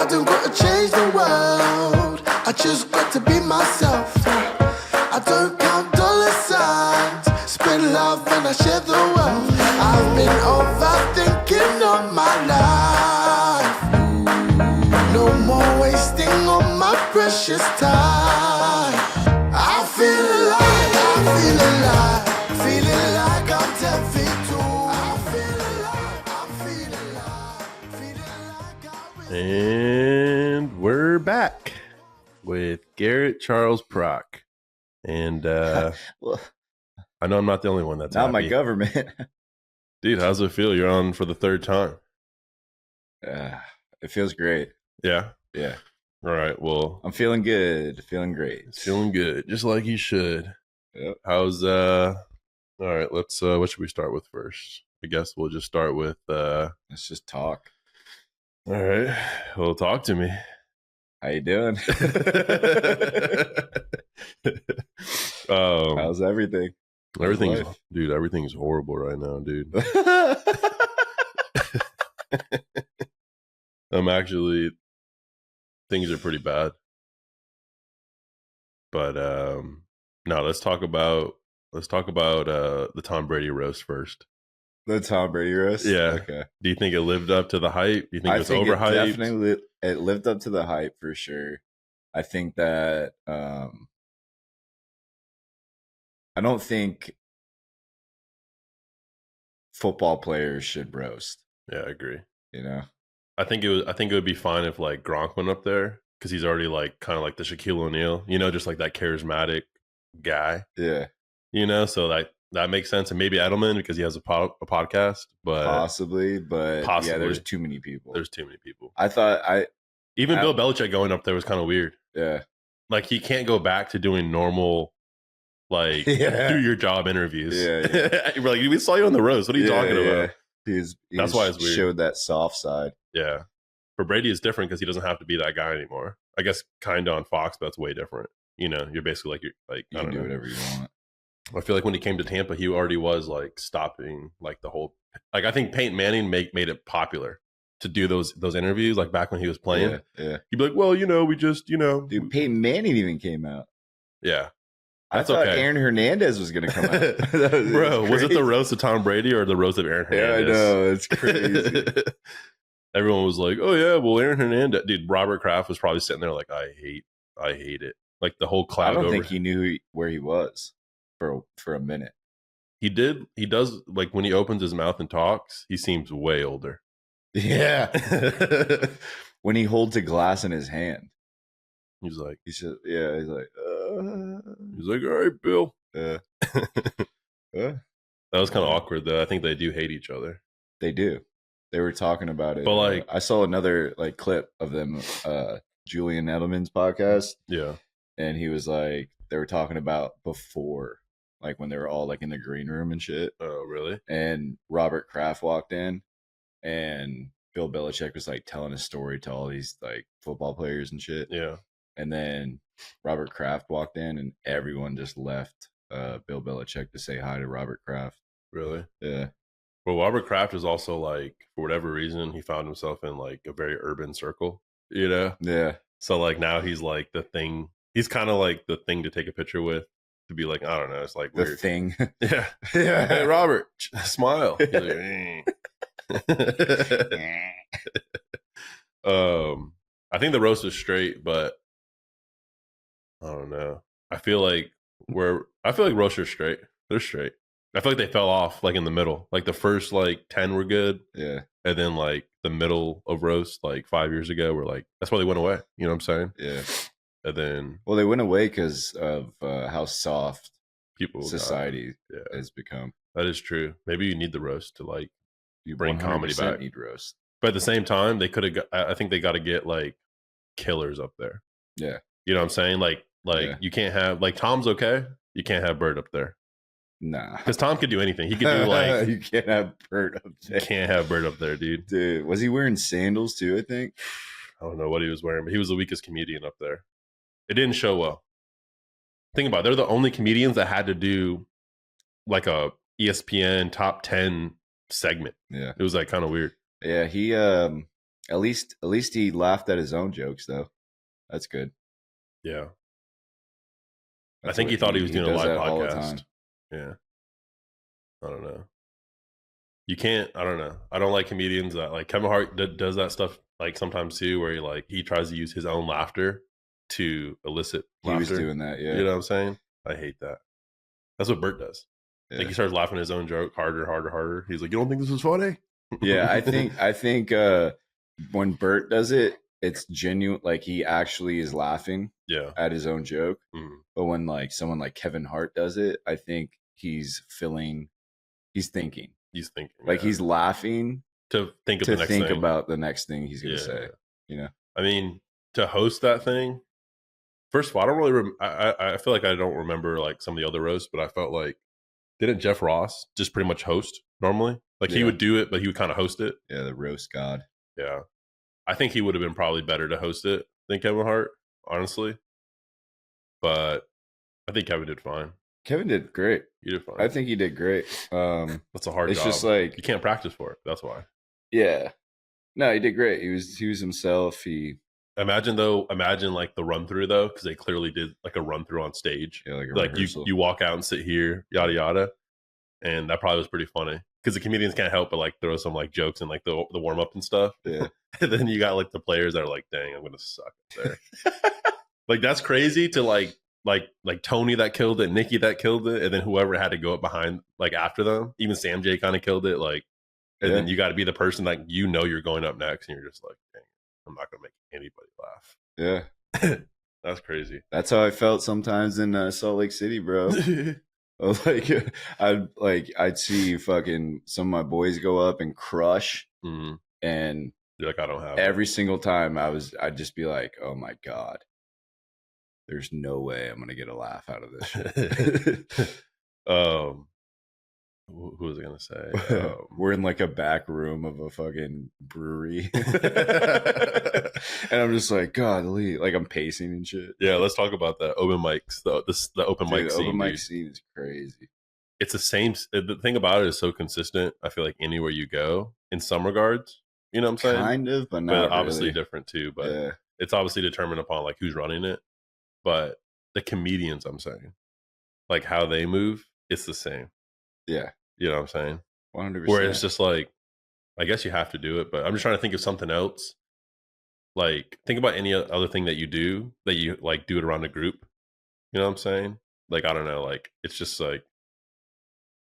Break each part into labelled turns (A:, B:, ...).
A: I don't gotta change the world, I just got to be myself. I don't count dollar signs, spread love and I share the wealth. I've been overthinking all my life. No more wasting all my precious time. I feel alive, feeling like I'm 10 feet tall. I feel alive, feeling like I'm...
B: And we're back with Garrett Charles Prock. And
C: Well,
B: I know I'm not the only one that's
C: not
B: happy.
C: my government.
B: Dude, how's it feel? You're on for the third time.
C: It feels great.
B: Yeah?
C: Yeah.
B: All right, well.
C: I'm feeling good. Feeling great.
B: It's feeling good, just like you should.
C: Yep.
B: How's, all right, let's, what should we start with first? I guess we'll just start with,
C: Let's just talk.
B: all right, well, talk to me.
C: How you doing? How's everything?
B: Everything's,
C: life?
B: dude, everything's horrible right now, dude. Things are pretty bad. But no, let's talk about the Tom Brady roast first.
C: The Tom Brady roast?
B: Yeah.
C: Okay.
B: Do you think it lived up to the hype? Do you think it was overhyped?
C: It lived up to the hype for sure. I think that I don't think football players should roast.
B: Yeah, I agree.
C: You know?
B: I think it would be fine if like Gronk went up there because he's already like kind of like the Shaquille O'Neal, just like that charismatic guy.
C: Yeah.
B: So that makes sense. And maybe Edelman because he has a podcast, but
C: Possibly. Yeah, there's too many people.
B: There's too many people.
C: Even
B: Bill Belichick going up there was kind of weird.
C: Yeah.
B: Like he can't go back to doing normal, like do your job interviews.
C: Yeah.
B: You're like, we saw you on the roast. What are you talking about?
C: That's
B: why it's weird.
C: Showed that soft side.
B: Yeah. For Brady, it's different because he doesn't have to be that guy anymore. I guess kind of on Fox, but that's way different. You're basically
C: You can do whatever you want.
B: I feel like when he came to Tampa, he already was like stopping like the whole. Like I think Peyton Manning made it popular to do those interviews like back when he was playing.
C: Yeah.
B: He'd be like, well, we just,
C: Dude, Peyton Manning even came out.
B: Yeah.
C: I thought Aaron Hernandez was going to come out.
B: Bro, was it the roast of Tom Brady or the roast of Aaron Hernandez?
C: Yeah, I know. It's crazy.
B: Everyone was like, oh, yeah, well, Aaron Hernandez. Dude, Robert Kraft was probably sitting there like, I hate it. Like the whole cloud.
C: I don't think he knew where he was for a minute.
B: He did. He does. Like when he opens his mouth and talks, he seems way older.
C: Yeah. When he holds a glass in his hand.
B: He's like,
C: he's like,
B: all right, Bill.
C: Yeah.
B: That was kind of awkward, though. I think they do hate each other.
C: They do. They were talking about it.
B: But like,
C: I saw another like clip of them, Julian Edelman's podcast.
B: Yeah.
C: And he was like, they were talking about before, like when they were all like in the green room and shit.
B: Oh, really?
C: And Robert Kraft walked in, and Bill Belichick was like telling a story to all these like football players and shit.
B: Yeah.
C: And then Robert Kraft walked in, and everyone just left Bill Belichick to say hi to Robert Kraft.
B: Really?
C: Yeah.
B: Well, Robert Kraft is also like, for whatever reason, he found himself in like a very urban circle,
C: Yeah.
B: So like now he's like the thing. He's kind of like the thing to take a picture with, to be like, I don't know, it's like
C: the
B: weird.
C: Thing.
B: Yeah. Hey, Robert, smile. He's like, I think the roast is straight, but I don't know. I feel like roasts are straight. They're straight. I feel like they fell off like in the middle. Like the first like 10 were good.
C: Yeah.
B: And then like the middle of roast like 5 years ago were like, that's why they went away. You know what I'm saying?
C: Yeah.
B: And then
C: they went away because of how soft
B: people
C: society has become.
B: That is true. Maybe you need the roast to like
C: You
B: bring comedy back.
C: Need roast.
B: But at the same time, they could have. I think they got to get like killers up there.
C: Yeah.
B: You know what I'm saying? Like you can't have like Tom's okay. You can't have Bird up there.
C: Nah,
B: because Tom could do anything. He could do like
C: you can't have Bird up there.
B: You can't have Bird up there, dude.
C: Dude, was he wearing sandals too? I think.
B: I don't know what he was wearing, but he was the weakest comedian up there. It didn't show well. Think about it. They're the only comedians that had to do like a ESPN top 10 segment.
C: Yeah.
B: It was like kind of weird.
C: Yeah, he At least he laughed at his own jokes though. That's good.
B: Yeah. I
C: That's
B: think
C: what
B: he thought he was doing a
C: does
B: live
C: that all the time.
B: podcast. Yeah. I don't know. You can't. I don't know. I don't like comedians that like Kevin Hart does that stuff like sometimes too, where he tries to use his own laughter to elicit
C: He
B: laughter.
C: was doing that, yeah.
B: You know what I'm saying? I hate that. That's what Bert does.
C: Yeah.
B: Like he starts laughing at his own joke harder. He's like, "You don't think this was funny?"
C: Yeah, I think when Bert does it, it's genuine. Like he actually is laughing
B: Yeah.
C: at his own joke.
B: Mhm.
C: But when like someone like Kevin Hart does it, I think he's thinking.
B: He's thinking.
C: Like
B: yeah.
C: he's laughing
B: to think of
C: to
B: the next
C: think
B: thing.
C: about the next thing he's gonna
B: Yeah.
C: say. You know,
B: I mean, to host that thing. First of all, I don't really. I feel like I don't remember like some of the other roasts, but I felt like didn't Jeff Ross just pretty much host normally? Like he
C: Yeah.
B: would do it, but he would kind of host it.
C: yeah, the roast god.
B: Yeah, I think he would have been probably better to host it than Kevin Hart, honestly. But I think Kevin did fine.
C: Kevin did great.
B: He did fine.
C: I think he did great.
B: That's a hard
C: it's
B: job.
C: just like
B: you can't practice for it. That's why.
C: yeah, no, he did great. He was himself. He
B: Imagine like the run through though, because they clearly did like a run through on stage.
C: yeah, like a
B: Like
C: rehearsal.
B: you walk out and sit here, yada yada, and that probably was pretty funny because the comedians can't help but like throw some like jokes and like the warm up and stuff.
C: Yeah.
B: And then you got like the players that are like, "Dang, I'm gonna suck there." Like that's crazy to like Tony that killed it, Nikki that killed it, and then whoever had to go up behind like after them. Even Sam J kind of killed it. Like, and then you got to be the person like you're going up next, and you're just like, "Dang, I'm not gonna make anybody laugh."
C: Yeah.
B: That's crazy.
C: That's how I felt sometimes in Salt Lake City, bro. I was I'd see fucking some of my boys go up and crush,
B: Mhm.
C: and
B: You're like, I don't have
C: every single time I'd just be like, oh my god, there's no way I'm gonna get a laugh out of this shit.
B: Who was I gonna say?
C: We're in like a back room of a fucking brewery, and I'm just like, golly, like I'm pacing and shit.
B: Yeah, let's talk about that open mics. The open mic
C: The
B: scene.
C: open mic
B: Dude.
C: scene is crazy.
B: It's the same. The thing about it is so consistent. I feel like anywhere you go, in some regards, you know what I'm saying?
C: Kind of, but not
B: But obviously
C: really.
B: different too. But
C: Yeah.
B: it's obviously determined upon like who's running it. But the comedians, I'm saying, like how they move, it's the same.
C: Yeah.
B: You know what I'm saying?
C: 100%.
B: Where it's just like, I guess you have to do it, but I'm just trying to think of something else. Like, think about any other thing that you do that you like do it around a group. You know what I'm saying? Like, I don't know. Like, it's just like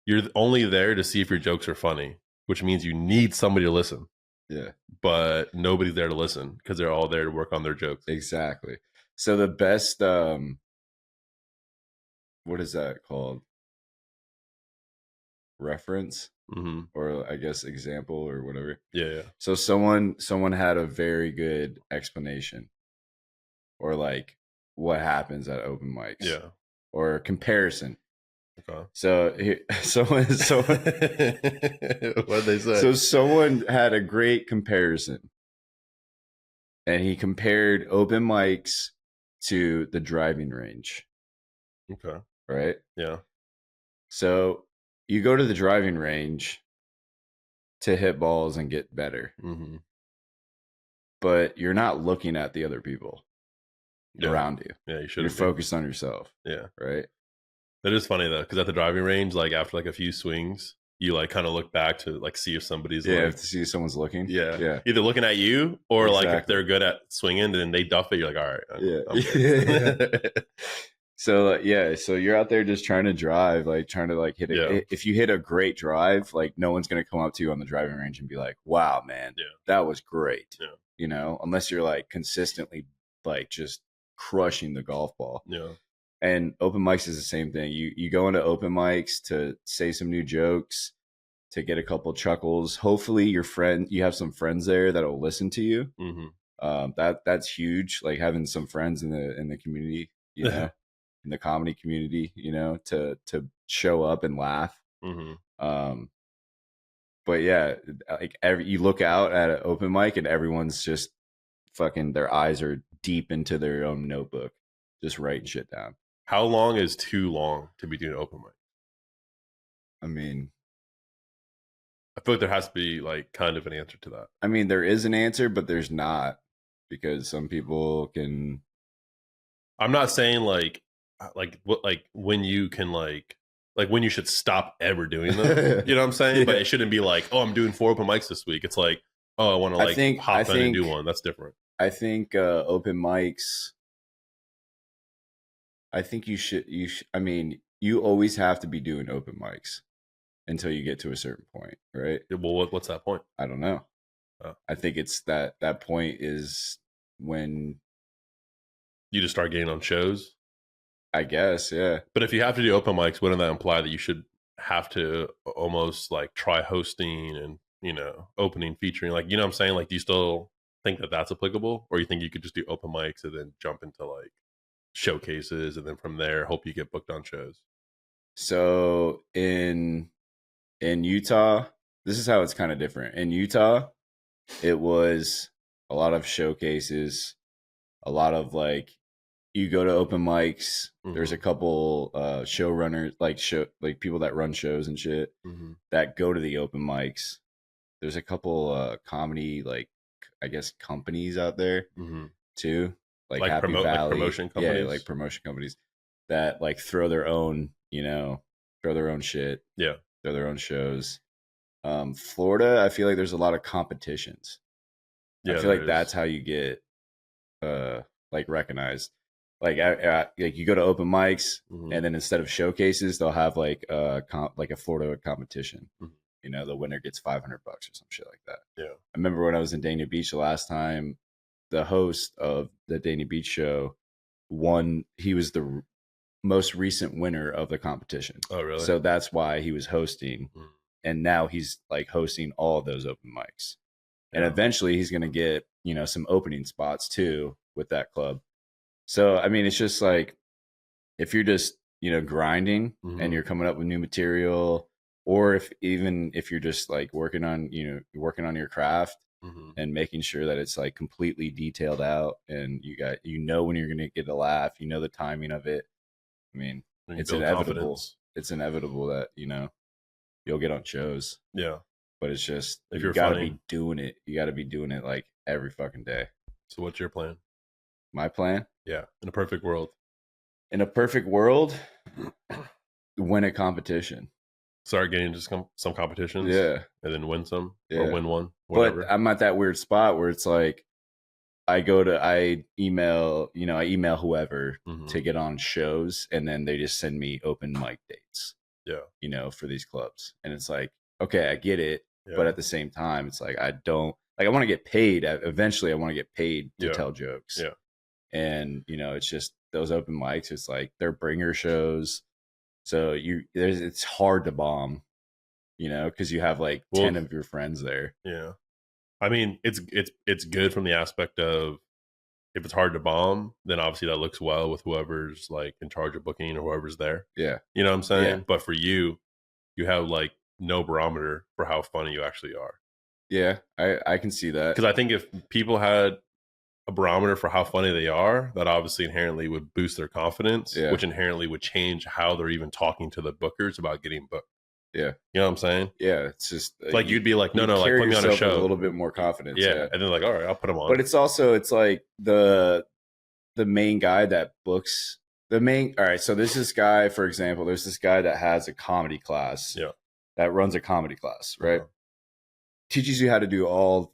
B: you're only there to see if your jokes are funny, which means you need somebody to listen.
C: Yeah.
B: But nobody's there to listen because they're all there to work on their jokes.
C: Exactly. So the best, what is that called? Reference,
B: Mm-hmm.
C: or I guess example or whatever.
B: Yeah.
C: So someone had a very good explanation, or like what happens at open mics.
B: Yeah.
C: Or comparison.
B: Okay.
C: So someone
B: What'd they say?
C: So someone had a great comparison, and he compared open mics to the driving range.
B: Okay.
C: Right?
B: Yeah.
C: So you go to the driving range to hit balls and get better.
B: Mm-hmm.
C: But you're not looking at the other people around you.
B: Yeah, you should.
C: You're focused on yourself.
B: Yeah.
C: Right?
B: That is funny though, because at the driving range, like after like a few swings, you like kind of look back to like see if somebody's
C: Yeah,
B: like,
C: to see if someone's looking.
B: yeah,
C: Yeah.
B: either looking at you or like if
C: Exactly.
B: they're good at swinging, then they duff it. You're like, all right, I'm
C: Yeah. So so you're out there just trying to drive, like trying to like hit it.
B: Yeah.
C: If you hit a great drive, like no one's gonna come up to you on the driving range and be like, "Wow, man,
B: Yeah.
C: that was great."
B: Yeah.
C: You know, unless you're like consistently like just crushing the golf ball.
B: Yeah.
C: And open mics is the same thing. You go into open mics to say some new jokes, to get a couple chuckles. Hopefully, you have some friends there that'll listen to you.
B: Mm-hmm.
C: That's huge. Like having some friends in the community, you know. In the comedy community, you know, to show up and laugh.
B: Mm-hmm.
C: But yeah, like you look out at an open mic and everyone's just fucking, their eyes are deep into their own notebook, just writing shit down.
B: How long is too long to be doing open mic?
C: I mean,
B: I feel like there has to be like kind of an answer to that.
C: I mean, there is an answer, but there's not, because some people can.
B: I'm not saying like what like when you can like when you should stop ever doing them. You know what I'm saying?
C: Yeah.
B: But it shouldn't be like, oh, I'm doing 4 open mics this week. It's like, oh, I want to like hop in and do one. That's different.
C: I think open mics. I think you should. I mean, you always have to be doing open mics until you get to a certain point, right?
B: Well, what's that point?
C: I don't know.
B: Oh.
C: I think it's that point is when
B: you just start getting on shows.
C: I guess, yeah.
B: But if you have to do open mics, wouldn't that imply that you should have to almost like try hosting and, you know, opening, featuring? Like, you know what I'm saying? Like, do you still think that that's applicable? Or you think you could just do open mics and then jump into like showcases and then from there hope you get booked on shows?
C: So in Utah, this is how it's kind of different. In Utah, it was a lot of showcases, a lot of like, you go to open mics. Mm-hmm. There's a couple showrunners, like people that run shows and shit mm-hmm. that go to the open mics. There's a couple comedy, like I guess companies out there mm-hmm. too, like Happy Valley, like promotion companies. Yeah, like promotion companies that like throw their own, you know, throw their own shit.
B: Yeah,
C: throw their own shows. Florida, I feel like there's a lot of competitions. Yeah, I feel like that's how you get like recognized. Like like you go to open mics mm-hmm. and then instead of showcases, they'll have like a Florida competition. Mm-hmm. You know, the winner gets $500 or some shit like that.
B: Yeah.
C: I remember when I was in Dania Beach the last time, the host of the Dania Beach show won. He was the most recent winner of the competition.
B: Oh, really?
C: So that's why he was hosting. Mm-hmm. And now he's like hosting all of those open mics. Yeah. And eventually he's going to get, you know, some opening spots too with that club. So, I mean, it's just like, if you're just, you know, grinding mm-hmm. and you're coming up with new material, or if you're just like working on your craft mm-hmm. and making sure that it's like completely detailed out and you know when you're going to get a laugh, you know, the timing of it. I mean, it's inevitable. Confidence. It's inevitable that, you know, you'll get on shows.
B: Yeah.
C: But it's just, you got to be doing it. You got to be doing it like every fucking day.
B: So what's your plan?
C: My plan?
B: Yeah. In a perfect world.
C: In a perfect world, win a competition.
B: Start getting into some competitions.
C: Yeah.
B: And then win some or win one. Whatever.
C: But I'm at that weird spot where it's like, I email whoever mm-hmm. to get on shows, and then they just send me open mic dates.
B: Yeah.
C: You know, for these clubs. And it's like, okay, I get it. Yeah. But at the same time, it's like, I want to get paid. Eventually I want to get paid to tell jokes.
B: Yeah.
C: And, you know, it's just those open mics. It's like they're bringer shows. So it's hard to bomb, you know, because you have like 10 of your friends there.
B: Yeah. I mean, it's good from the aspect of if it's hard to bomb, then obviously that looks well with whoever's like in charge of booking or whoever's there.
C: Yeah.
B: You know what I'm saying?
C: Yeah.
B: But for you have like no barometer for how funny you actually are.
C: Yeah, I can see that.
B: Because I think if people had a barometer for how funny they are, that obviously inherently would boost their confidence, which inherently would change how they're even talking to the bookers about getting booked.
C: Yeah.
B: You know what I'm saying?
C: Yeah. It's just
B: like you'd be like, no, like put me on a show.
C: With a little bit more confidence.
B: Yeah. And then like, all right, I'll put them on.
C: But it's like the main guy that books all right. So there's this guy, for example, there's this guy that has a comedy class.
B: Yeah.
C: That runs a comedy class, right? Teaches you how to do all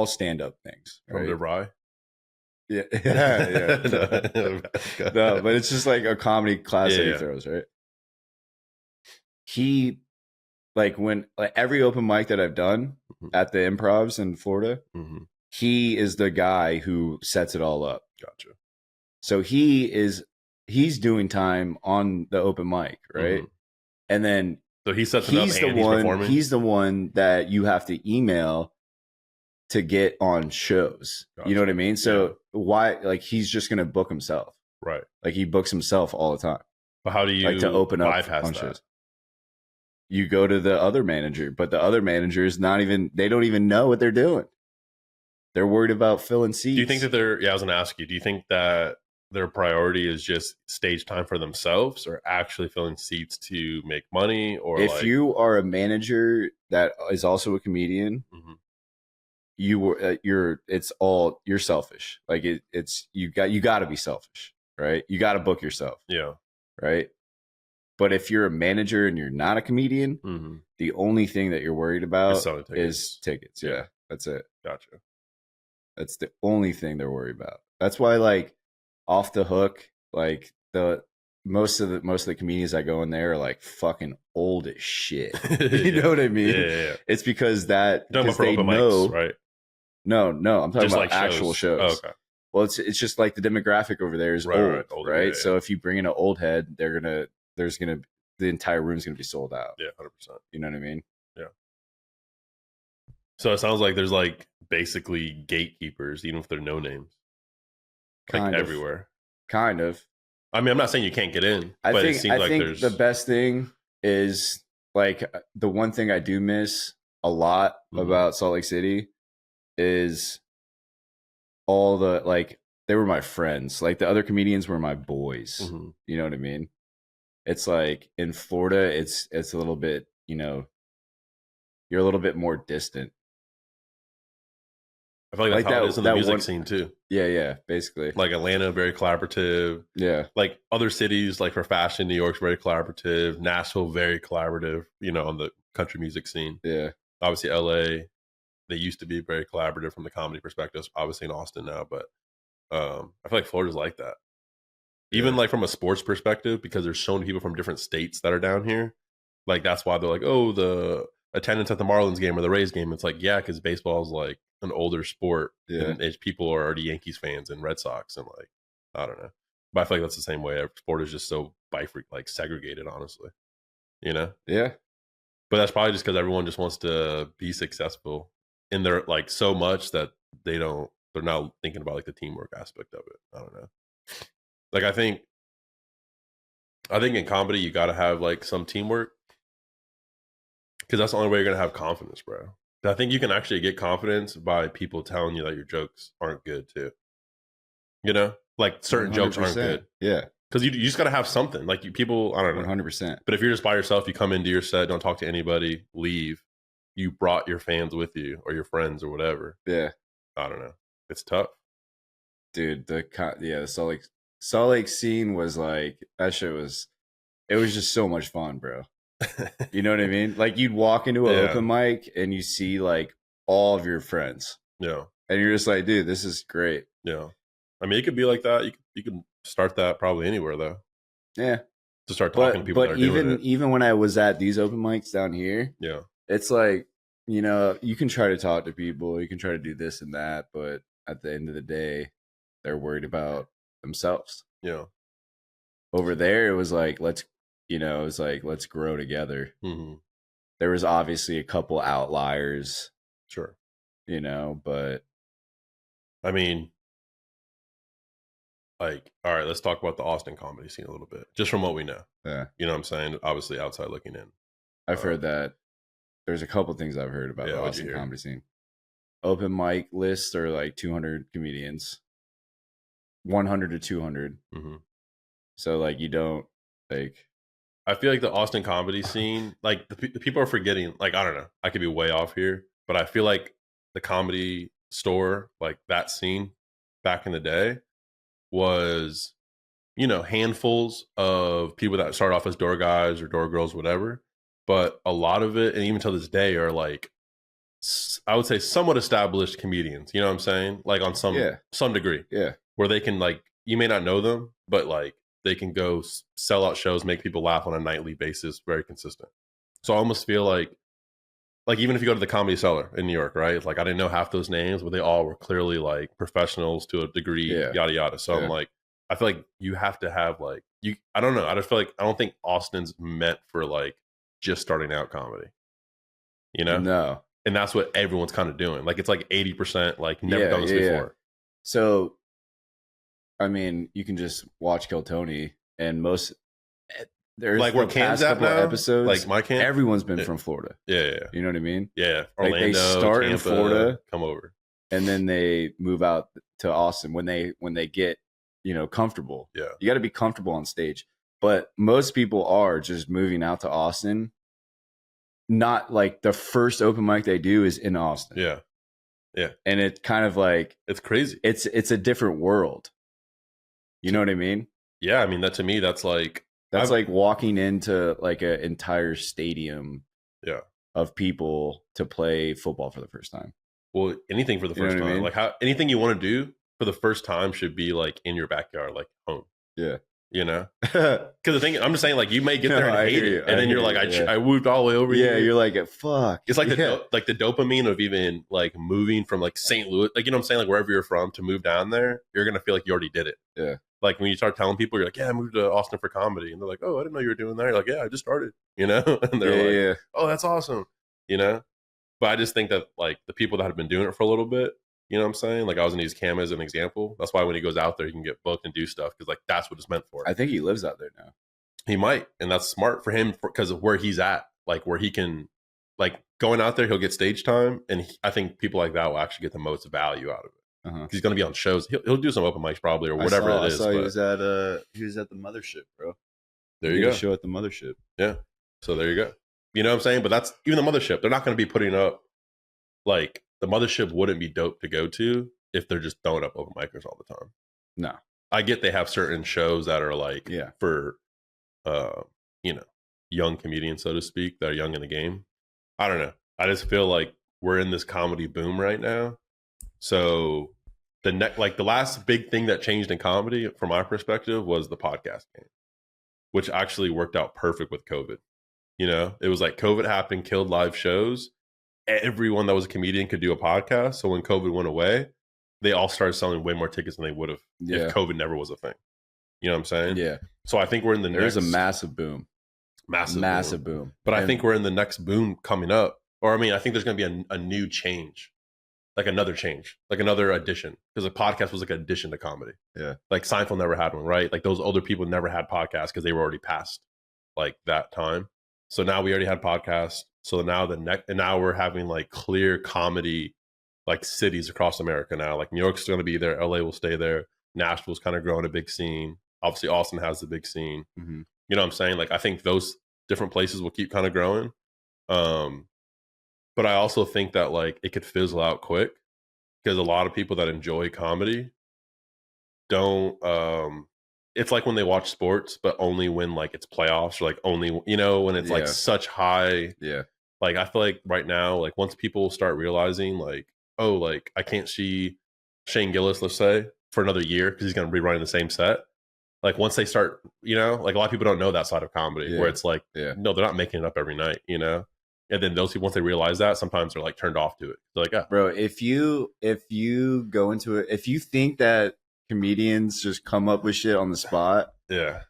C: stand-up things. Right?
B: From the rye?
C: Yeah. No, but it's just like a comedy class that he throws, right? He, like when every open mic that I've done mm-hmm. at the Improvs in Florida, mm-hmm. he is the guy who sets it all up.
B: Gotcha.
C: So he's doing time on the open mic, right? Mm-hmm. And then
B: so he sets it up and he's performing?
C: He's the one that you have to email to get on shows. Gotcha. You know what I mean? So why, like, he's just going to book himself.
B: Right.
C: Like he books himself all the time.
B: But how do you
C: like to open up
B: bypass
C: on
B: that?
C: Shows? You go to the other manager, but the other manager is they don't even know what they're doing. They're worried about filling seats.
B: Do you think that I was going to ask you, do you think that their priority is just stage time for themselves, or actually filling seats to make money, or
C: if you are a manager that is also a comedian, you're selfish. Like it's you got to be selfish, right? You got to book yourself, right? But if you're a manager and you're not a comedian, the only thing that you're worried about is tickets. Yeah, that's it.
B: Gotcha.
C: That's the only thing they're worried about. That's why, like, Off the Hook, like most of the comedians that go in there are like fucking old as shit. You know what I mean?
B: Yeah.
C: It's because they know,
B: mics, right?
C: No, I'm talking
B: just
C: about
B: like
C: actual shows.
B: Oh, okay.
C: Well, it's just like the demographic over there is old, right?
B: Yeah.
C: So if you bring in an old head, the entire room's gonna be sold out.
B: Yeah, 100%.
C: You know what I mean?
B: Yeah. So it sounds like there's like basically gatekeepers, even if they're no names, like everywhere.
C: Kind of.
B: I mean, I'm not saying you can't get in, but it seems like there's
C: the best thing is, like, the one thing I do miss a lot about Salt Lake City is all the, like, they were my friends. Like, the other comedians were my boys. You know what I mean? It's like in Florida, it's a little bit, you know, you're a little bit more distant.
B: I feel like that's how it is in the music scene too.
C: Yeah, basically.
B: Like Atlanta, very collaborative.
C: Yeah.
B: Like other cities, like for fashion, New York's very collaborative. Nashville, very collaborative, you know, on the country music scene.
C: Yeah.
B: Obviously, LA, they used to be very collaborative from the comedy perspective. Obviously in Austin now, but I feel like Florida's like that. Even like from a sports perspective, because there's so many people from different states that are down here. Like that's why they're like, oh, the attendance at the Marlins game or the Rays game. It's like, yeah, because baseball is like an older sport, and people are already Yankees fans and Red Sox, and like, I don't know, but I feel like that's the same way. Sport is just so like segregated, honestly, you know?
C: Yeah.
B: But that's probably just because everyone just wants to be successful in their, like, so much that they're not thinking about like the teamwork aspect of it. I don't know. Like I think in comedy you got to have like some teamwork, because that's the only way you're gonna have confidence, bro. I think you can actually get confidence by people telling you that your jokes aren't good too. You know, like certain 100%. Jokes aren't good.
C: Yeah,
B: because you just got to have something. Like people, I don't know,
C: 100%.
B: But if you're just by yourself, you come into your set, don't talk to anybody, leave. You brought your fans with you or your friends or whatever.
C: Yeah,
B: I don't know. It's tough,
C: dude. The Salt Lake scene was like, that shit was. It was just so much fun, bro. You know what I mean? Like you'd walk into an open mic and you see like all of your friends.
B: Yeah.
C: And you're just like, dude, this is great.
B: Yeah. I mean, it could be like that. You can start that probably anywhere though.
C: Yeah.
B: To start talking to people that are doing it.
C: Even when I was at these open mics down here,
B: yeah, it's
C: like, you know, you can try to talk to people, you can try to do this and that, but at the end of the day, they're worried about themselves.
B: Yeah.
C: Over there, it was like, let's grow together. There was obviously a couple outliers.
B: Sure.
C: You know, but
B: I mean, like, all right, let's talk about the Austin comedy scene a little bit, just from what we know.
C: Yeah.
B: You know what I'm saying? Obviously outside looking in.
C: I've heard that there's a couple things I've heard about the Austin comedy scene. Open mic lists are like 200 comedians, 100 to 200. So like you don't like.
B: I feel like the Austin comedy scene, like the people are forgetting. Like I don't know, I could be way off here, but I feel like the Comedy Store, like that scene back in the day, was, you know, handfuls of people that started off as door guys or door girls, whatever. But a lot of it, and even to this day, are like, I would say somewhat established comedians. You know what I'm saying? Like on some degree.
C: Yeah. Where
B: they can, like, you may not know them, but like they can go sell out shows, make people laugh on a nightly basis, very consistent. So I almost feel like even if you go to the Comedy Cellar in New York, right? It's like I didn't know half those names, but they all were clearly like professionals to a degree, yada yada. So I'm like, I feel like you have to have like I don't know. I just feel like I don't think Austin's meant for like just starting out comedy. You know?
C: No.
B: And that's what everyone's kind of doing. Like it's like 80% like never done this before.
C: So I mean, you can just watch Kill Tony, and there's
B: like where Cam's at now,
C: episodes.
B: Like my Cam,
C: everyone's been from Florida.
B: Yeah.
C: You know what I mean?
B: Yeah.
C: Orlando, like they start Tampa, in Florida,
B: come over,
C: and then they move out to Austin when they get comfortable.
B: Yeah.
C: You got to be comfortable on stage. But most people are just moving out to Austin. Not like the first open mic they do is in Austin.
B: Yeah. Yeah.
C: And it's kind of like,
B: it's crazy.
C: It's a different world. You know what I mean?
B: Yeah. I mean, that to me, that's like
C: walking into like an entire stadium of people to play football for the first time.
B: Well, anything for the first time. I mean? Like anything you want to do for the first time should be like in your backyard, like home.
C: Yeah.
B: Because the thing, I'm just saying, like, you may get there and hate it, and then you're like, I moved all the way over here.
C: Yeah, you're like, fuck.
B: It's like the dopamine of even like moving from like St. Louis, like, you know what I'm saying, like wherever you're from, to move down there, you're gonna feel like you already did it.
C: Yeah.
B: Like when you start telling people, you're like, yeah, I moved to Austin for comedy, and they're like, oh, I didn't know you were doing that. You're like, yeah, I just started, and they're like, oh, that's awesome, But I just think that like the people that have been doing it for a little bit. You know what I'm saying? Like I was going to use Cam as an example. That's why when he goes out there, he can get booked and do stuff because like that's what it's meant for.
C: I think he lives out there now.
B: He might, and that's smart for him because of where he's at, like where he can, like going out there, he'll get stage time, and I think people like that will actually get the most value out of it. Because he's going to be on shows. He'll do some open mics probably or whatever it is.
C: I saw he was at the Mothership, bro.
B: There you go.
C: Show at the Mothership.
B: Yeah. So there you go. You know what I'm saying? But that's even the Mothership. They're not going to be putting up like. The Mothership wouldn't be dope to go to if they're just throwing up open micers all the time.
C: No.
B: I get they have certain shows that are like for young comedians, so to speak, that are young in the game. I don't know. I just feel like we're in this comedy boom right now. So the last big thing that changed in comedy from my perspective was the podcast game, which actually worked out perfect with COVID. It was like COVID happened, killed live shows. Everyone that was a comedian could do a podcast. So when COVID went away, they all started selling way more tickets than they would have if COVID never was a thing. You know what I'm saying? Yeah. So I think we're in the
C: There's a massive boom. Massive boom.
B: But I think we're in the next boom coming up. Or I mean, I think there's going to be a new change, like another change, like another addition. Because a podcast was like an addition to comedy. Yeah. Like Seinfeld never had one, right? Like those older people never had podcasts because they were already past like that time. So now we already had podcasts. So now now we're having like clear comedy like cities across America now. Like New York's going to be there, LA will stay there. Nashville's kind of growing a big scene. Obviously, Austin has the big scene. Mm-hmm. You know what I'm saying? Like I think those different places will keep kind of growing. But I also think that like it could fizzle out quick because a lot of people that enjoy comedy don't. It's like when they watch sports, but only when like it's playoffs or like only when it's like such high. Yeah. Like I feel like right now, like once people start realizing like, oh, like I can't see Shane Gillis, let's say, for another year because he's going to be running the same set. Like once they start, like a lot of people don't know that side of comedy where it's like, no, they're not making it up every night, And then those people, once they realize that, sometimes they're like turned off to it. They're like,
C: bro, if you go into it, if you think that comedians just come up with shit on the spot,
B: a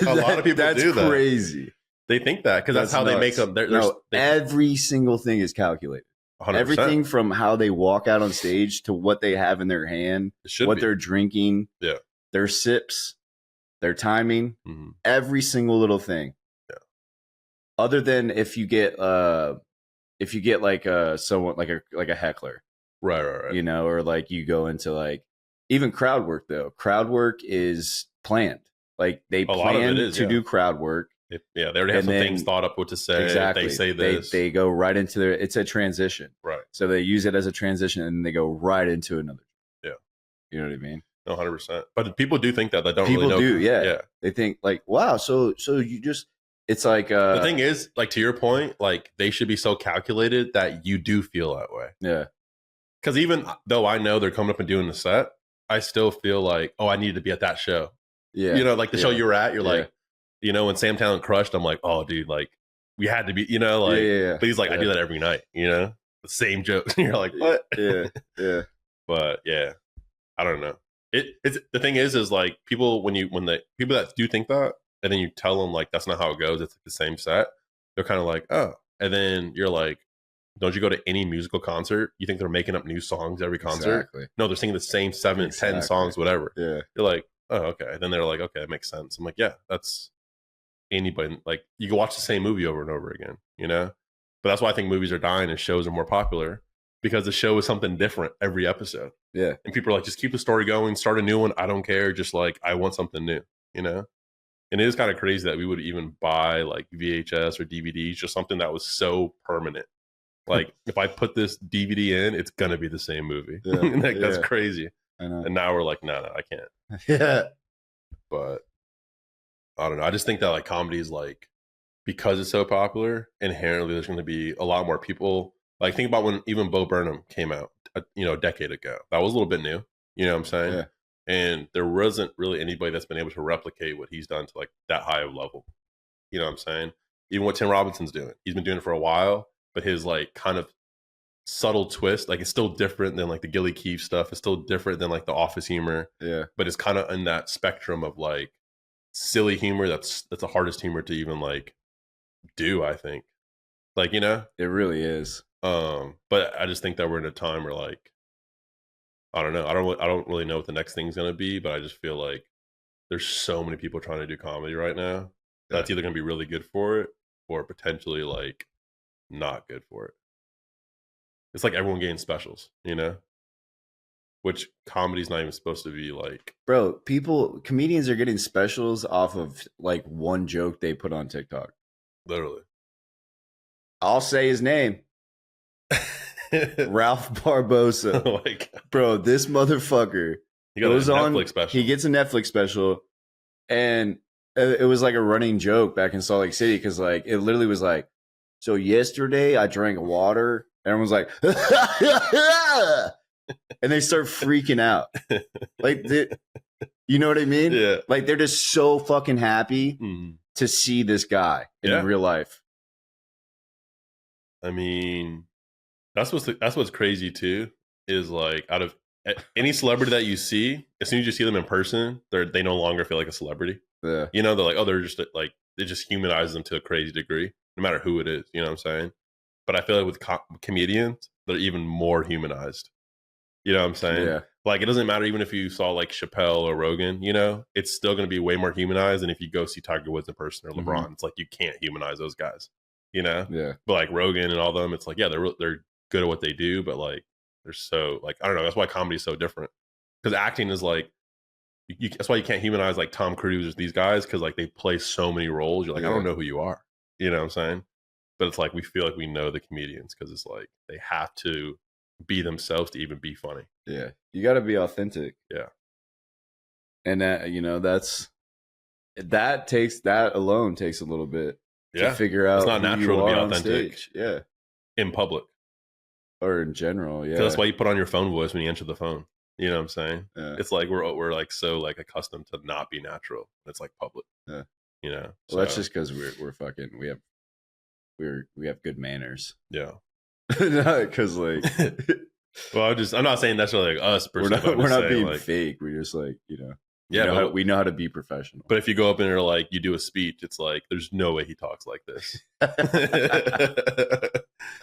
B: lot of people do that.
C: That's crazy.
B: They think that because that's how
C: nuts.
B: They make them.
C: Every single thing is calculated. 100%. Everything from how they walk out on stage to what they have in their hand, they're drinking, their sips, their timing, every single little thing. Yeah. Other than if you get like someone like a heckler,
B: right,
C: or like you go into like even crowd work though. Crowd work is planned. Like they plan to do crowd work.
B: They already have some things thought up what to say.
C: Exactly.
B: They say this.
C: They go right into it's a transition.
B: Right.
C: So they use it as a transition and they go right into another.
B: Yeah.
C: You know what I mean?
B: 100%. But people do think that don't really know.
C: People do, yeah. They think like, wow, so you just, it's like.
B: The thing is, like to your point, like they should be so calculated that you do feel that way.
C: Yeah.
B: Because even though I know they're coming up and doing the set, I still feel like, oh, I need to be at that show. Yeah. Like the show you were at, you're like, when Sam Talent crushed, I'm like, oh, dude, like we had to be, please, like I do that every night, the same joke. You're like, what?
C: Yeah.
B: But yeah, I don't know. It's the thing is like people when the people that do think that, and then you tell them like that's not how it goes. It's like the same set. They're kind of like, oh, and then you're like, don't you go to any musical concert? You think they're making up new songs every concert? Exactly. No, they're singing the same 10 songs, whatever. Yeah. You're like, oh, okay. And then they're like, okay, it makes sense. I'm like, yeah, that's anybody. Like, you can watch the same movie over and over again, But that's why I think movies are dying and shows are more popular because the show is something different every episode.
C: Yeah.
B: And people are like, just keep the story going, start a new one. I don't care. Just like, I want something new, you know? And it is kind of crazy that we would even buy like VHS or DVDs, just something that was so permanent. Like, if I put this DVD in, it's going to be the same movie.
C: Yeah.
B: Like, that's crazy.
C: I know.
B: And now we're like, no, I can't.
C: Yeah.
B: But I don't know. I just think that like comedy is like, because it's so popular, inherently there's going to be a lot more people. Like, think about when even Bo Burnham came out, a decade ago. That was a little bit new. You know what I'm saying?
C: Yeah.
B: And there wasn't really anybody that's been able to replicate what he's done to like that high of level. You know what I'm saying? Even what Tim Robinson's doing. He's been doing it for a while, but his like kind of subtle twist, like it's still different than like the Gilly Keefe stuff. It's still different than like the Office humor.
C: Yeah.
B: But it's kind of in that spectrum of like silly humor that's the hardest humor to even like do, I think. Like, you know?
C: It really is.
B: But I just think that we're in a time where like, I don't know. I don't really know what the next thing's gonna be, but I just feel like there's so many people trying to do comedy right now. That's either gonna be really good for it or potentially like not good for it. It's like everyone getting specials, you know? Which comedy's not even supposed to be like.
C: Bro, comedians are getting specials off of like one joke they put on TikTok.
B: Literally.
C: I'll say his name. Ralph Barbosa.
B: Oh my God.
C: Bro, this motherfucker
B: He got a Netflix special.
C: He gets a Netflix special, and it was like a running joke back in Salt Lake City because like it literally was like, so yesterday I drank water. Everyone's like, and they start freaking out. Like, you know what I mean?
B: Yeah.
C: Like they're just so fucking happy to see this guy in real life.
B: I mean, that's what's crazy too. Is like out of any celebrity that you see, as soon as you see them in person, they no longer feel like a celebrity.
C: Yeah.
B: You know, they're like, oh, they're just like, it just humanizes them to a crazy degree, no matter who it is. You know what I'm saying? But I feel like with comedians, they're even more humanized. You know what I'm saying?
C: Yeah.
B: Like, it doesn't matter even if you saw like Chappelle or Rogan, you know, it's still going to be way more humanized than if you go see Tiger Woods in person or LeBron. It's like, you can't humanize those guys, you know?
C: Yeah.
B: But like Rogan and all them, it's like, yeah, they're good at what they do, but like, they're so like, I don't know. That's why comedy is so different. Because acting is like, that's why you can't humanize like Tom Cruise or these guys, because like they play so many roles. You're like, I don't know who you are. You know what I'm saying? But it's like we feel like we know the comedians because it's like they have to be themselves to even be funny.
C: Yeah. You got to be authentic.
B: Yeah.
C: And that, you know, that alone takes a little bit to figure out.
B: It's not natural to be authentic.
C: Yeah.
B: In public.
C: Or in general. Yeah.
B: That's why you put on your phone voice when you enter the phone. You know what I'm saying?
C: Yeah.
B: It's like we're like so like accustomed to not be natural. It's like public.
C: Yeah.
B: You know.
C: Well, that's just because we're fucking we have good manners.
B: Yeah.
C: Because like,
B: well, I'm not saying necessarily like us.
C: We're not being like, fake. We're just like, you know.
B: Yeah,
C: we know how to be professional.
B: But if you go up and you're like, you do a speech, it's like there's no way he talks like this.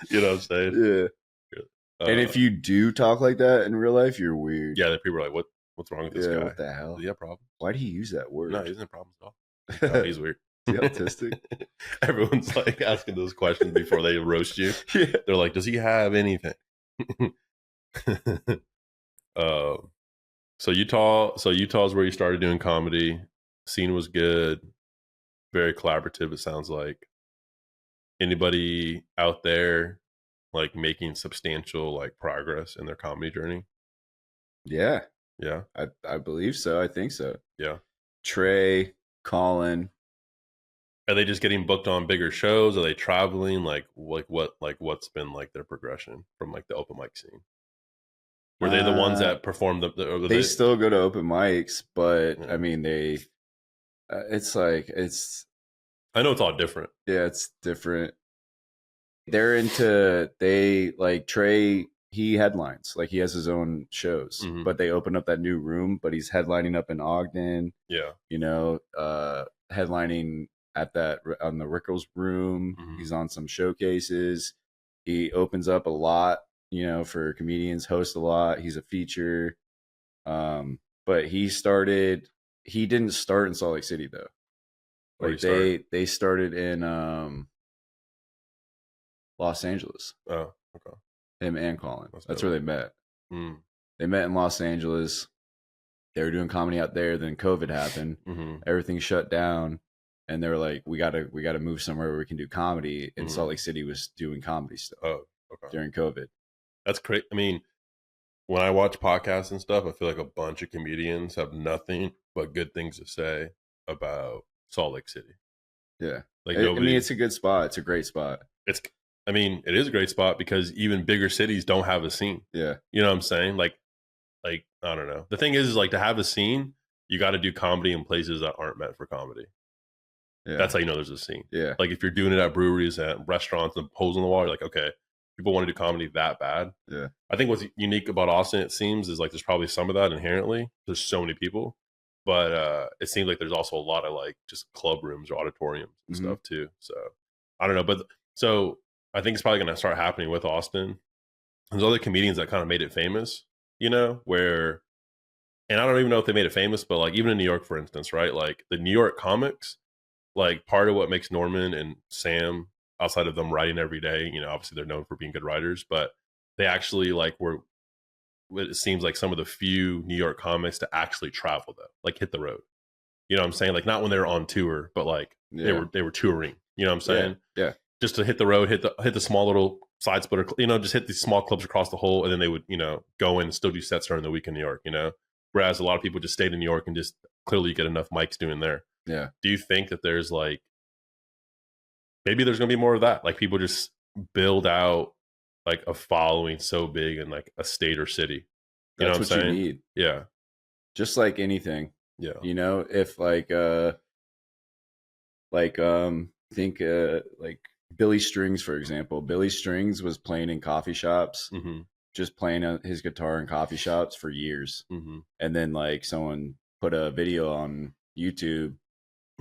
B: You know what I'm saying?
C: Yeah. And if you do talk like that in real life, you're weird.
B: Yeah, people are like, what's wrong with this guy?
C: What the hell?
B: Does he have problems?
C: Why do you use that word?
B: No, he doesn't have problems at all. No, he's weird.
C: Is he autistic?
B: Everyone's like asking those questions before they roast you.
C: Yeah.
B: They're like, does he have anything? So Utah's where you started doing comedy. Scene was good. Very collaborative, it sounds like. Anybody out there like making substantial like progress in their comedy journey?
C: Yeah.
B: Yeah.
C: I believe so. I think so.
B: Yeah.
C: Trey, Colin.
B: Are they just getting booked on bigger shows? Are they traveling? What's been like their progression from like the open mic scene? Were they the ones that performed
C: they still go to open mics, but I mean it's like
B: I know it's all different.
C: Yeah, it's different. They like Trey, he headlines. Like he has his own shows. But they open up that new room, but he's headlining up in Ogden.
B: Yeah.
C: You know, headlining on the Rickles room. He's on some showcases. He opens up a lot, you know, for comedians, hosts a lot. He's a feature. But he didn't start in Salt Lake City though. Like they started in Los Angeles.
B: Oh, okay.
C: Him and Colin.
B: That's
C: That's
B: dope.
C: where they met.
B: Mm.
C: They met in Los Angeles. They were doing comedy out there. Then COVID happened.
B: Mm-hmm.
C: Everything shut down, and they were like, "We gotta move somewhere where we can do comedy." And
B: Mhm.
C: Salt Lake City was doing comedy stuff
B: Oh, okay.
C: during COVID.
B: That's crazy. I mean, when I watch podcasts and stuff, I feel like a bunch of comedians have nothing but good things to say about Salt Lake City.
C: Yeah,
B: Like
C: I
B: nobody.
C: mean, it's a good spot. It's a great spot.
B: I mean, it is a great spot because even bigger cities don't have a scene.
C: Yeah,
B: You know what I'm saying? Like I don't know. The thing is like to have a scene, you got to do comedy in places that aren't meant for comedy.
C: yeah,
B: That's how you know there's a scene.
C: yeah,
B: Like if you're doing it at breweries, at restaurants, and holes in the wall, you're like, okay, people want to do comedy that bad.
C: yeah.
B: I think what's unique about Austin, it seems, is like there's probably some of that inherently. There's so many people, but it seems like there's also a lot of like just club rooms or auditoriums and
C: Mhm.
B: stuff too. So I don't know, but so I think it's probably going to start happening with Austin. There's other comedians that kind of made it famous, you know, where, and I don't even know if they made it famous, but like even in New York, for instance, right? Like the New York comics, like part of what makes Norman and Sam, outside of them writing every day, you know, obviously they're known for being good writers, but they actually like were, it seems like some of the few New York comics to actually travel though, like hit the road. You know what I'm saying? Like not when they were on tour, but like
C: Yeah.
B: they were touring. You know what I'm saying?
C: Yeah.
B: Just to hit the road, hit the small little side splitter, you know, just hit these small clubs across the whole, and then they would, you know, go in and still do sets during the week in New York, you know? Whereas a lot of people just stayed in New York and just clearly get enough mics doing there.
C: Yeah.
B: Do you think that there's like, maybe there's going to be more of that? Like people just build out like a following so big in like a state or city. You
C: That's
B: know what I'm saying?
C: you need.
B: Yeah.
C: Just like anything.
B: Yeah.
C: You know, if like think like Billy Strings, for example. Billy Strings was playing in coffee shops,
B: Mm-hmm.
C: just playing his guitar in coffee shops for years.
B: Mm-hmm.
C: And then like someone put a video on YouTube,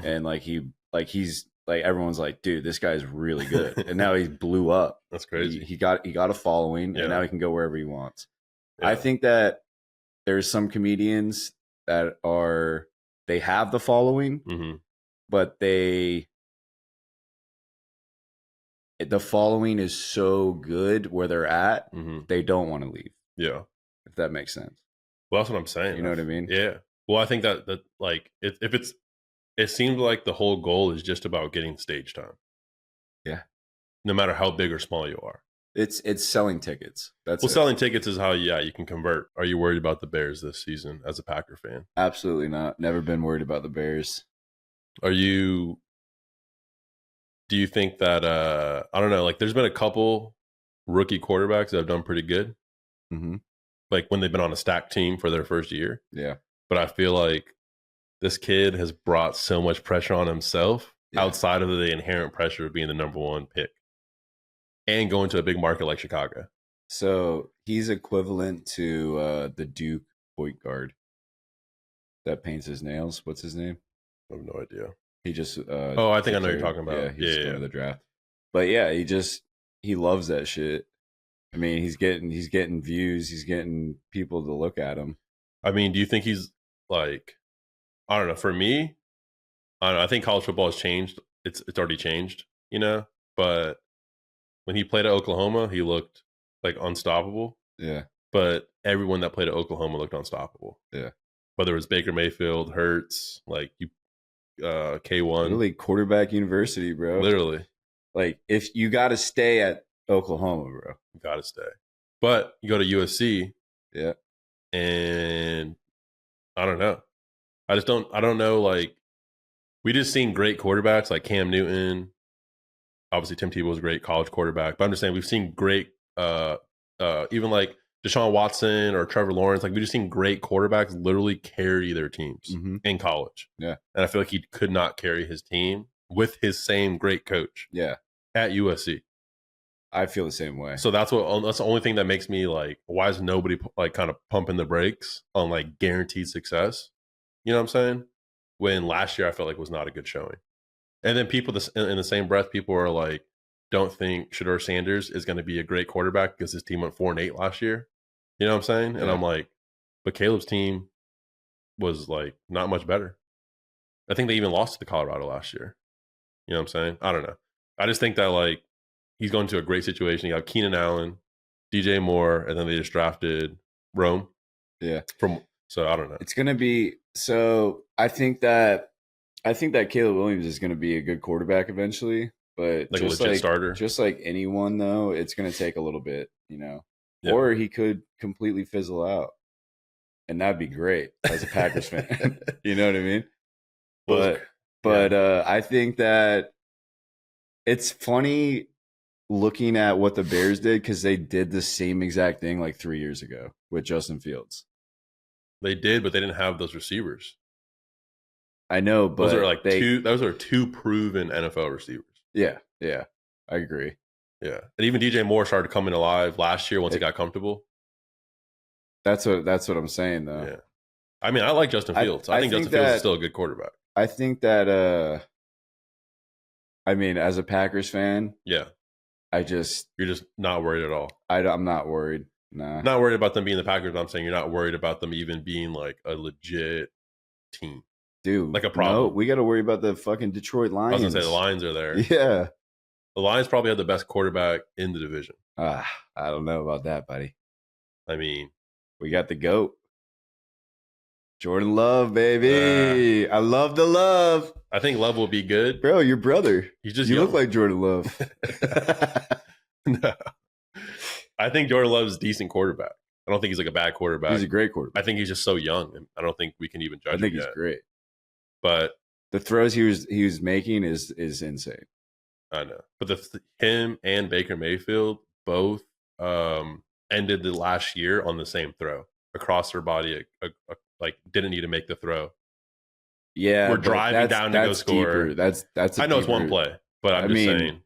C: and he's like everyone's like, dude, this guy's really good. And now he blew up.
B: That's crazy.
C: He got a following,
B: Yeah.
C: and now he can go wherever he wants.
B: Yeah.
C: I think that there's some comedians that they have the following,
B: Mm-hmm.
C: but the following is so good where they're at,
B: Mm-hmm.
C: they don't want to leave.
B: Yeah.
C: If that makes sense.
B: Well, that's what I'm saying.
C: You know what I mean?
B: Yeah. Well, I think that like it seems like the whole goal is just about getting stage time.
C: Yeah.
B: No matter how big or small you are.
C: It's selling tickets. That's
B: Well,
C: it.
B: selling tickets is how you can convert. Are you worried about the Bears this season as a Packer fan?
C: Absolutely not. Never been worried about the Bears.
B: Do you think that I don't know, like there's been a couple rookie quarterbacks that have done pretty good.
C: Mm-hmm.
B: Like when they've been on a stacked team for their first year.
C: Yeah.
B: But I feel like this kid has brought so much pressure on himself outside of the inherent pressure of being the number one pick and going to a big market like Chicago.
C: So he's equivalent to the Duke point guard that paints his nails. What's his name?
B: I have no idea.
C: He just
B: Oh, I think I know you're talking about.
C: Yeah, he's going
B: Yeah.
C: to the draft. But yeah, he loves that shit. I mean, he's getting views, he's getting people to look at him.
B: I mean, do you think he's like, I don't know, for me, I think college football has changed. It's already changed, you know? But when he played at Oklahoma, he looked like unstoppable.
C: Yeah.
B: But everyone that played at Oklahoma looked unstoppable.
C: Yeah.
B: Whether it was Baker Mayfield, Hurts, like K1.
C: Literally quarterback university, bro.
B: Literally.
C: Like if you got to stay at Oklahoma, bro.
B: You got to stay. But you go to USC.
C: Yeah.
B: And I don't know. I don't know. Like we just seen great quarterbacks like Cam Newton. Obviously Tim Tebow was a great college quarterback, but I'm just saying we've seen great, even like Deshaun Watson or Trevor Lawrence. Like we just seen great quarterbacks literally carry their teams in college.
C: Yeah.
B: And I feel like he could not carry his team with his same great coach.
C: Yeah.
B: At USC.
C: I feel the same way.
B: So that's the only thing that makes me like, why is nobody like kind of pumping the brakes on like guaranteed success? You know what I'm saying? When last year I felt like was not a good showing. And then people in the same breath, people are like, don't think Shedeur Sanders is going to be a great quarterback because his team went 4-8 last year. You know what I'm saying? And I'm like, but Caleb's team was like not much better. I think they even lost to Colorado last year. You know what I'm saying? I don't know. I just think that like he's going to a great situation. You got Keenan Allen, DJ Moore, and then they just drafted Rome.
C: Yeah.
B: So I don't know.
C: It's gonna be so. I think that Caleb Williams is gonna be a good quarterback eventually, but
B: Like a legit starter.
C: Just like anyone though, it's gonna take a little bit, you know.
B: Yeah.
C: Or he could completely fizzle out, and that'd be great as a Packers fan. You know what I mean? But I think that it's funny looking at what the Bears did because they did the same exact thing like 3 years ago with Justin Fields.
B: They did, but they didn't have those receivers.
C: I know, but
B: those are two proven NFL receivers.
C: Yeah, I agree.
B: Yeah, and even DJ Moore started coming alive last year once he got comfortable.
C: That's what I'm saying, though.
B: Yeah, I mean, I like Justin Fields. I think Justin Fields is still a good quarterback.
C: I think that. I mean, as a Packers fan,
B: yeah,
C: you're
B: just not worried at all.
C: I'm not worried. Nah,
B: not worried about them being the Packers. I'm saying you're not worried about them even being like a legit team.
C: Dude,
B: like a problem.
C: No, we got to worry about the fucking Detroit Lions.
B: I was gonna say the Lions are there.
C: Yeah,
B: the Lions probably have the best quarterback in the division.
C: I don't know about that, buddy.
B: I mean,
C: we got the GOAT, Jordan Love, baby. I love the love.
B: I think Love will be good,
C: bro. Your brother.
B: You
C: look like Jordan Love.
B: No, I think Jordan Love is a decent quarterback. I don't think he's like a bad quarterback.
C: He's a great quarterback.
B: I think he's just so young, and I don't think we can even judge him.
C: I think he's great.
B: But
C: the throws he was making is insane.
B: I know, but him and Baker Mayfield both ended the last year on the same throw across their body. Like didn't need to make the throw.
C: Yeah,
B: we're driving down to go score.
C: Deeper. That's.
B: I know it's one play, but I'm just saying.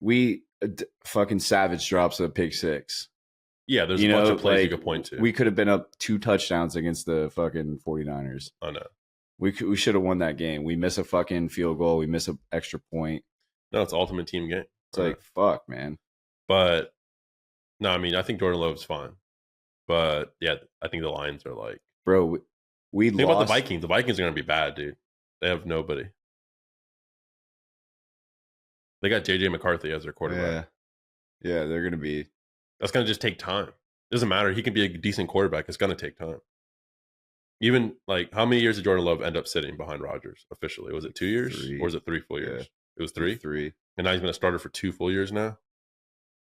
C: We fucking Savage drops a pick six.
B: Yeah, there's a bunch of plays you could point to.
C: We could have been up 2 touchdowns against the fucking 49ers.
B: I know.
C: We should have won that game. We miss a fucking field goal. We miss an extra point.
B: No, it's ultimate team game.
C: It's like, fuck, man.
B: But, no, I mean, I think Jordan Love's fine. But, yeah, I think the Lions are like...
C: Bro, we
B: think about the Vikings. The Vikings are going to be bad, dude. They have nobody. They got J.J. McCarthy as their quarterback.
C: Yeah, they're going to be...
B: That's going to just take time. It doesn't matter. He can be a decent quarterback. It's going to take time. Even, like, how many years did Jordan Love end up sitting behind Rodgers officially? Was it 2 years?
C: 3.
B: Or was it 3 full years?
C: Yeah.
B: It was 3?
C: 3.
B: And now he's been a starter for 2 full years now?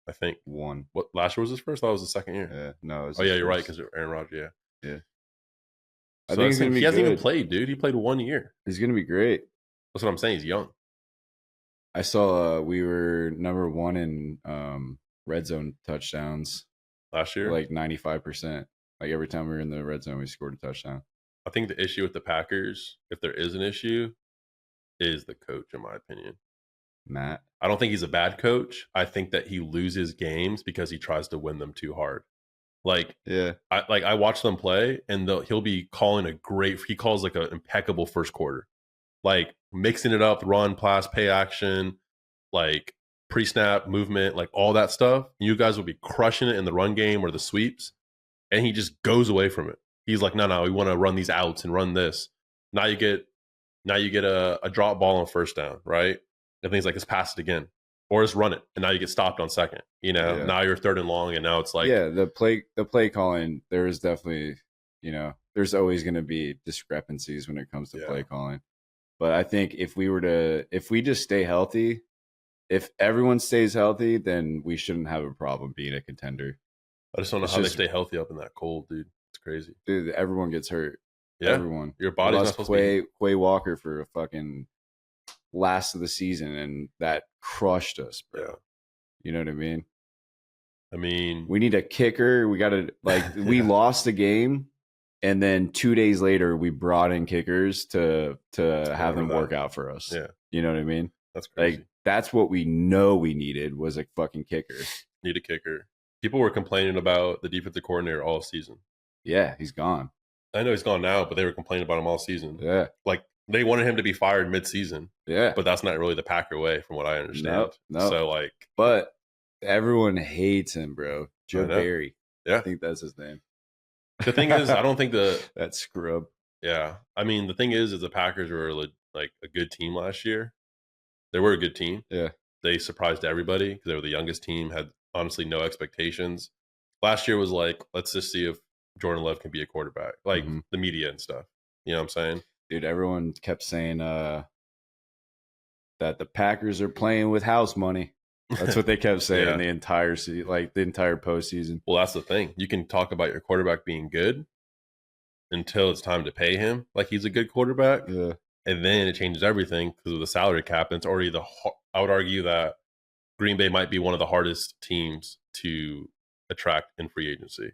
B: I think.
C: 1.
B: What, last year was his first? That was the second year.
C: Yeah, no.
B: Oh, yeah, you're right, because Aaron Rodgers,
C: yeah.
B: So
C: I think he's going to be
B: he
C: good.
B: hasn't even played, dude. He played 1 year.
C: He's going to be great.
B: That's what I'm saying. He's young.
C: I saw we were number 1 in red zone touchdowns.
B: Last year?
C: Like 95%. Like every time we were in the red zone, we scored a touchdown.
B: I think the issue with the Packers, if there is an issue, is the coach, in my opinion.
C: Matt?
B: I don't think he's a bad coach. I think that he loses games because he tries to win them too hard. Like,
C: yeah,
B: I watch them play, and he'll be calling he calls like an impeccable first quarter, like mixing it up, run, pass, play action, like pre-snap movement, like all that stuff. You guys will be crushing it in the run game or the sweeps, and he just goes away from it. He's like, no, we want to run these outs and run this. Now you get a drop ball on first down, right? And things like, let's pass it again. Or just run it, and now you get stopped on second. You know, Now you're 3rd and long, and now it's like
C: the play calling. There is definitely, there's always going to be discrepancies when it comes to play calling. But I think if we just stay healthy, if everyone stays healthy, then we shouldn't have a problem being a contender.
B: I just don't know how they stay healthy up in that cold, dude. It's crazy.
C: Dude, everyone gets hurt.
B: Yeah,
C: everyone.
B: Your body's not supposed to be.
C: Quay Walker for a fucking last of the season, and that crushed us, bro.
B: Yeah.
C: You know what I mean?
B: I mean,
C: we need a kicker. We got to we lost the game, and then 2 days later we brought in kickers to have them work out for us.
B: Yeah.
C: You know what I mean?
B: That's crazy.
C: Like, that's what we know we needed was a fucking kicker.
B: Need a kicker. People were complaining about the defensive coordinator all season.
C: Yeah, he's gone.
B: I know he's gone now, but they were complaining about him all season.
C: Yeah.
B: Like, they wanted him to be fired mid-season.
C: Yeah.
B: But that's not really the Packer way, from what I understand.
C: No.
B: So, like...
C: But everyone hates him, bro. Joe Barry.
B: Yeah.
C: I think that's his name.
B: The thing is, I don't think
C: that scrub.
B: Yeah. I mean, the thing is the Packers were, like, a good team last year. They were a good team.
C: Yeah.
B: They surprised everybody because they were the youngest team, had honestly no expectations. Last year was like, let's just see if Jordan Love can be a quarterback, like
C: Mhm.
B: the media and stuff. You know what I'm saying?
C: Dude, everyone kept saying that the Packers are playing with house money. That's what they kept saying
B: Yeah.
C: the entire season, like the entire postseason.
B: Well, that's the thing. You can talk about your quarterback being good until it's time to pay him like he's a good quarterback.
C: Yeah.
B: And then it changes everything because of the salary cap. And it's already I would argue that Green Bay might be one of the hardest teams to attract in free agency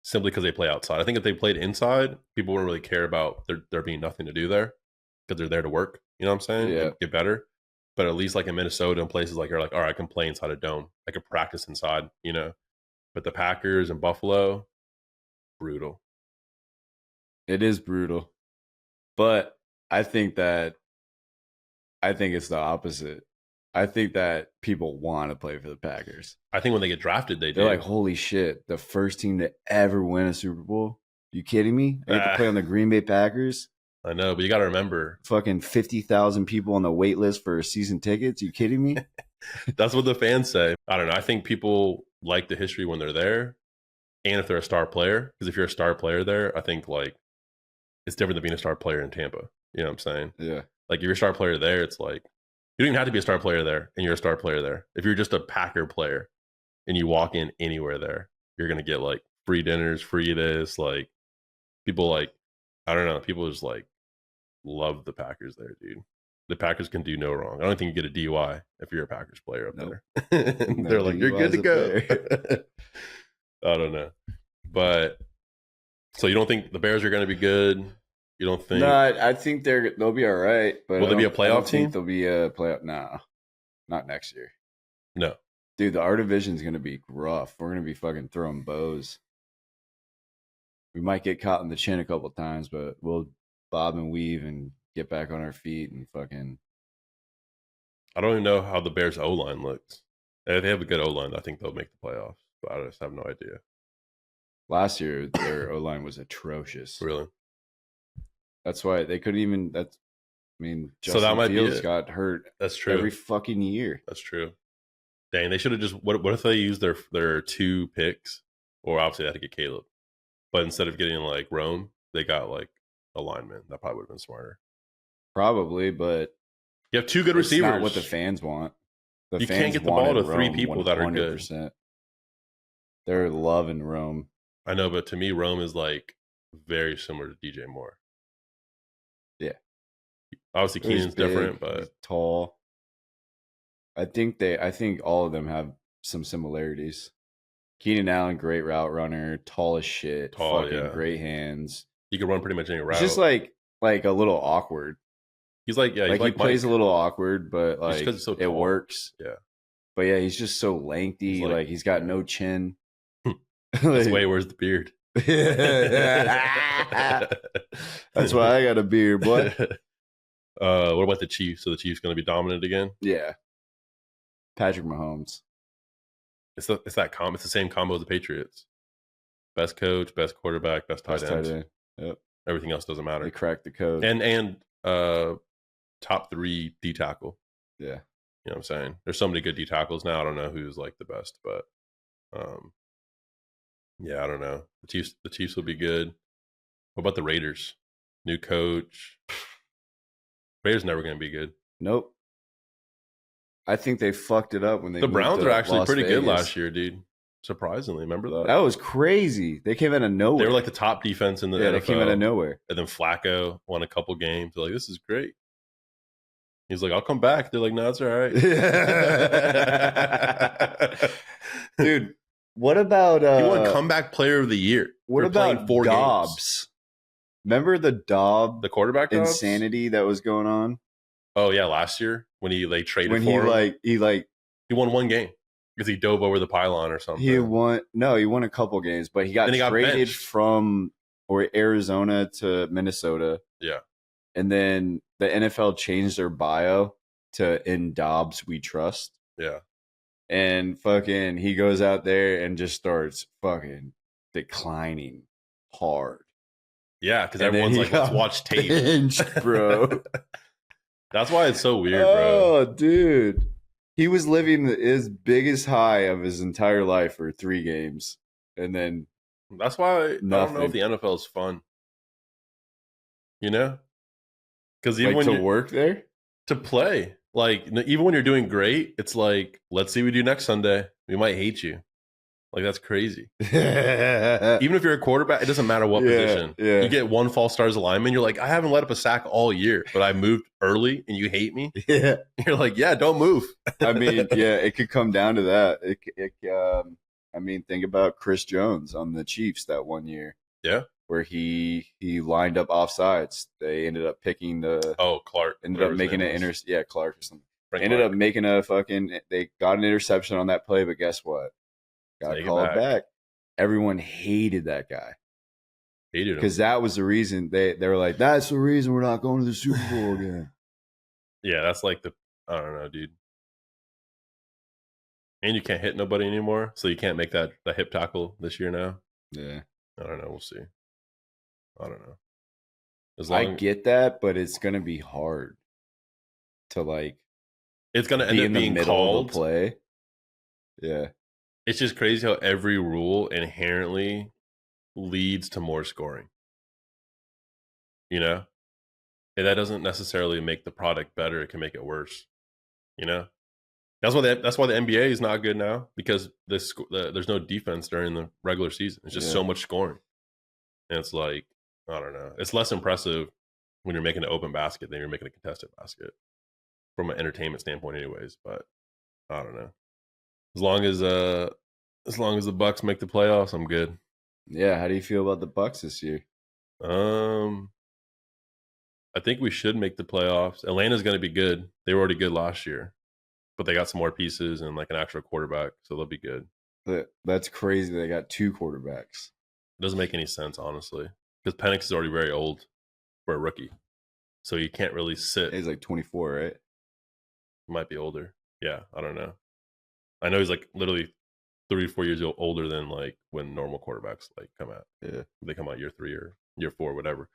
B: simply because they play outside. I think if they played inside, people wouldn't really care about there being nothing to do there because they're there to work. You know what I'm saying?
C: Yeah.
B: And get better. But at least like in Minnesota and places like you're like, all right, I can play inside a dome. I can practice inside, you know. But the Packers and Buffalo, brutal.
C: It is brutal. But I think it's the opposite. I think that people want to play for the Packers.
B: I think when they get drafted, they do.
C: They're like, holy shit, the first team to ever win a Super Bowl? You kidding me? I get to play on the Green Bay Packers?
B: I know, but you got to remember.
C: Fucking 50,000 people on the wait list for season tickets? You kidding me?
B: That's what the fans say. I don't know. I think people like the history when they're there and if they're a star player. Because if you're a star player there, I think like it's different than being a star player in Tampa. You know what I'm saying?
C: Yeah.
B: Like if you're a star player there, it's like you don't even have to be a star player there and you're a star player there. If you're just a Packer player and you walk in anywhere there, you're going to get like free dinners, free this. Like people like, I don't know, people just like love the Packers there, dude. The Packers can do no wrong. I don't think you get a DUI if you're a Packers player up there. They're like, you're good to go. I don't know. But so you don't think the Bears are going to be good? You don't think?
C: No, I think they'll be all right. But
B: will they be a playoff team?
C: They'll be a playoff. No, not next year.
B: No.
C: Dude, our division's going to be rough. We're going to be fucking throwing bows. We might get caught in the chin a couple times, but we'll bob and weave and get back on our feet and fucking.
B: I don't even know how the Bears O-line looks. If they have a good O-line, I think they'll make the playoffs, but I just have no idea.
C: Last year, their O-line was atrocious.
B: Really?
C: That's why they couldn't even. Justin
B: so that might
C: Fields
B: be it.
C: got hurt.
B: That's true.
C: Every fucking year.
B: That's true. Dang, they should have just. What if they used their 2 picks, or obviously they had to get Caleb, but instead of getting like Rome, they got like a lineman. That probably would have been smarter.
C: Probably, but
B: you have 2 good
C: it's
B: receivers.
C: not what the fans want.
B: You can't get the ball to 3 people that are good.
C: 100%. They're loving Rome.
B: I know, but to me, Rome is like very similar to DJ Moore.
C: Yeah.
B: Obviously, Keenan's different, but
C: he's tall. I think all of them have some similarities. Keenan Allen, great route runner, tall as shit, fucking great hands.
B: He can run pretty much any route.
C: He's just like a little awkward.
B: He's like, yeah,
C: he plays a little awkward, but like
B: so
C: it works.
B: Yeah.
C: But yeah, he's just so lengthy. Like he's got no chin.
B: That's why he wears the beard.
C: That's why I got a beard, boy.
B: What about the Chiefs? So the Chiefs going to be dominant again?
C: Yeah. Patrick Mahomes.
B: It's the same combo as the Patriots. Best coach, best quarterback, best tight end.
C: Yep.
B: Everything else doesn't matter.
C: They cracked the code.
B: And top 3 D tackle.
C: Yeah.
B: You know what I'm saying? There's so many good D tackles now. I don't know who's like the best, but yeah, I don't know. The Chiefs will be good. What about the Raiders? New coach. Raiders never going to be good.
C: Nope. I think they fucked it up when they.
B: The Browns are actually
C: Las
B: pretty
C: Vegas.
B: good last year, dude. Surprisingly, remember that?
C: That was crazy. They came out of nowhere.
B: They were like the top defense in the NFL.
C: They came out of nowhere.
B: And then Flacco won a couple games. They're like, this is great. He's like, I'll come back. They're like, no, it's all right.
C: Dude, what about
B: he won comeback player of the year.
C: What about 4 Dobbs? Games. Remember the
B: the quarterback
C: insanity that was going on?
B: Oh yeah, last year when he traded for him.
C: He
B: won 1 game because he dove over the pylon or something.
C: He won a couple games, but he got traded from Arizona to Minnesota.
B: Yeah.
C: And then the NFL changed their bio to "In Dobbs We Trust."
B: Yeah.
C: And fucking he goes out there and just starts fucking declining hard.
B: Yeah, because everyone's like, let's watch tape.
C: Benched, bro.
B: That's why it's so weird, bro.
C: Oh, dude. He was living his biggest high of his entire life for 3 games. and then
B: That's why I don't know if
C: nothing.
B: the NFL is fun. You know, because even
C: Like
B: when
C: to
B: you
C: work there.
B: to play, like even when you're doing great, it's like, let's see what we do next Sunday. We might hate you. Like that's crazy. Even if you're a quarterback, it doesn't matter what position.
C: Yeah.
B: You get one false start as a lineman, you're like, I haven't let up a sack all year, but I moved early and you hate me.
C: Yeah.
B: You're like, yeah, don't move.
C: I mean, yeah, it could come down to that. I mean, think about Chris Jones on the Chiefs that one year.
B: Yeah.
C: Where he lined up offsides. They ended up picking
B: Clark.
C: Ended up making Clark or something. Ended
B: Clark.
C: up making they got an interception on that play, but guess what? Got called back. Everyone hated that guy.
B: Hated him.
C: Because that was the reason they were like, that's the reason we're not going to the Super Bowl again.
B: Yeah, that's like I don't know, dude. And you can't hit nobody anymore, so you can't make the hip tackle this year now.
C: Yeah.
B: I don't know. We'll see. I don't know.
C: I get that, but it's gonna be hard to like.
B: It's gonna end up being called
C: play. Yeah.
B: It's just crazy how every rule inherently leads to more scoring. You know, and that doesn't necessarily make the product better. It can make it worse. You know, that's why the NBA is not good now, because there's no defense during the regular season. It's just so much scoring, and it's like, I don't know. It's less impressive when you're making an open basket than you're making a contested basket from an entertainment standpoint, anyways. But I don't know. As long as the Bucks make the playoffs, I'm good.
C: Yeah. How do you feel about the Bucks this year?
B: I think we should make the playoffs. Atlanta's going to be good. They were already good last year, but they got some more pieces and like an actual quarterback, so they'll be good.
C: That's crazy. They got 2 quarterbacks.
B: It doesn't make any sense, honestly, because Penix is already very old for a rookie, so you can't really sit.
C: He's like 24, right?
B: He might be older. Yeah, I don't know. I know he's like literally 3 or 4 years older than like when normal quarterbacks like come out.
C: Yeah,
B: they come out year 3 or year 4, whatever.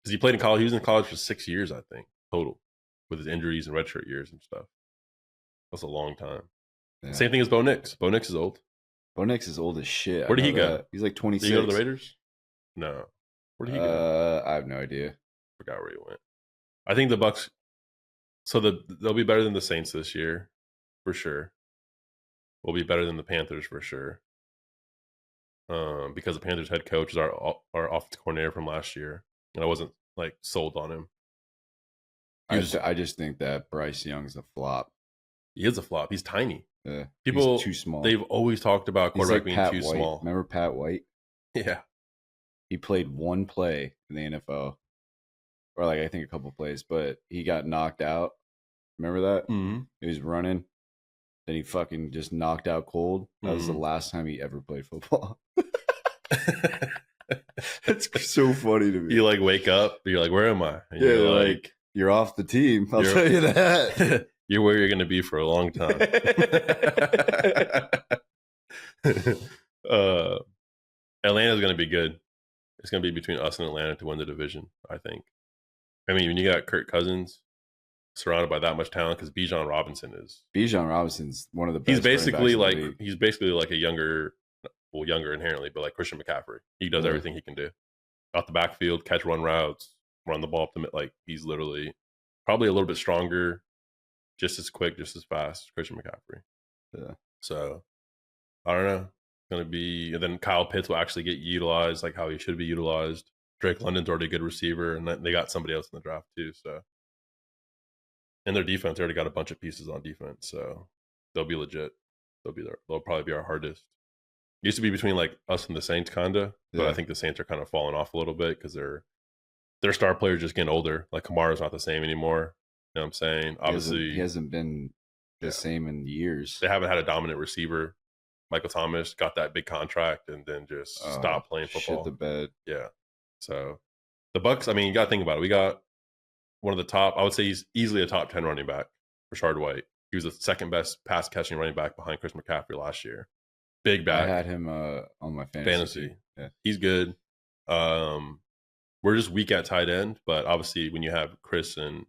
B: Because he played in college. He was in college for 6 years, I think, total, with his injuries and redshirt years and stuff. That's a long time. Yeah. Same thing as Bo Nix. Bo Nix is old.
C: Bo Nix is old as shit.
B: Where did he go?
C: He's like 26.
B: Did he go to the Raiders? No. Where did he go?
C: I have no idea.
B: Forgot where he went. I think the Bucks. So they'll be better than the Saints this year, for sure. We'll be better than the Panthers for sure. Because the Panthers head coach is our offensive coordinator from last year, and I wasn't like sold on him.
C: I just think that Bryce Young's a flop.
B: He is a flop. He's tiny.
C: Yeah,
B: people
C: he's too small.
B: They've always talked about quarterback being too small.
C: Remember Pat White?
B: Yeah,
C: he played one play in the NFL, or like I think a couple plays, but he got knocked out. Remember that?
B: Mm-hmm.
C: He was running, then he fucking just knocked out cold. That was the last time he ever played football. It's so funny to me.
B: You like wake up, you're like, where am I? And
C: yeah, you're like you're off the team. I'll tell you that.
B: You're where you're going to be for a long time. Atlanta's going to be good. It's going to be between us and Atlanta to win the division, I think. I mean, when you got Kirk Cousins surrounded by that much talent, because Bijan Robinson's one of the best. He's basically like a younger inherently, but like Christian McCaffrey. He does everything he can do. Out the backfield, catch, run routes, run the ball up the mid. Like he's literally probably a little bit stronger, just as quick, just as fast, Christian McCaffrey.
C: Yeah.
B: So I don't know. It's gonna be, and then Kyle Pitts will actually get utilized like how he should be utilized. Drake London's already a good receiver, and they got somebody else in the draft too. So, and their defense, they already got a bunch of pieces on defense, so they'll be legit. They'll probably be our hardest. It used to be between like us and the Saints, kinda, but I think the Saints are kind of falling off a little bit because their star players just getting older. Like Kamara's not the same anymore. You know what I'm saying? Obviously,
C: he hasn't been the same in years.
B: They haven't had a dominant receiver. Michael Thomas got that big contract and then just stopped playing football.
C: Shit the bed.
B: Yeah. So the Bucks, I mean, you got to think about it. We got one of the top, I would say he's easily a top 10 running back, Rashard White. He was the second best pass catching running back behind Chris McCaffrey last year. Big back.
C: I had him on my fantasy.
B: Yeah. He's good. We're just weak at tight end, but obviously when you have Chris and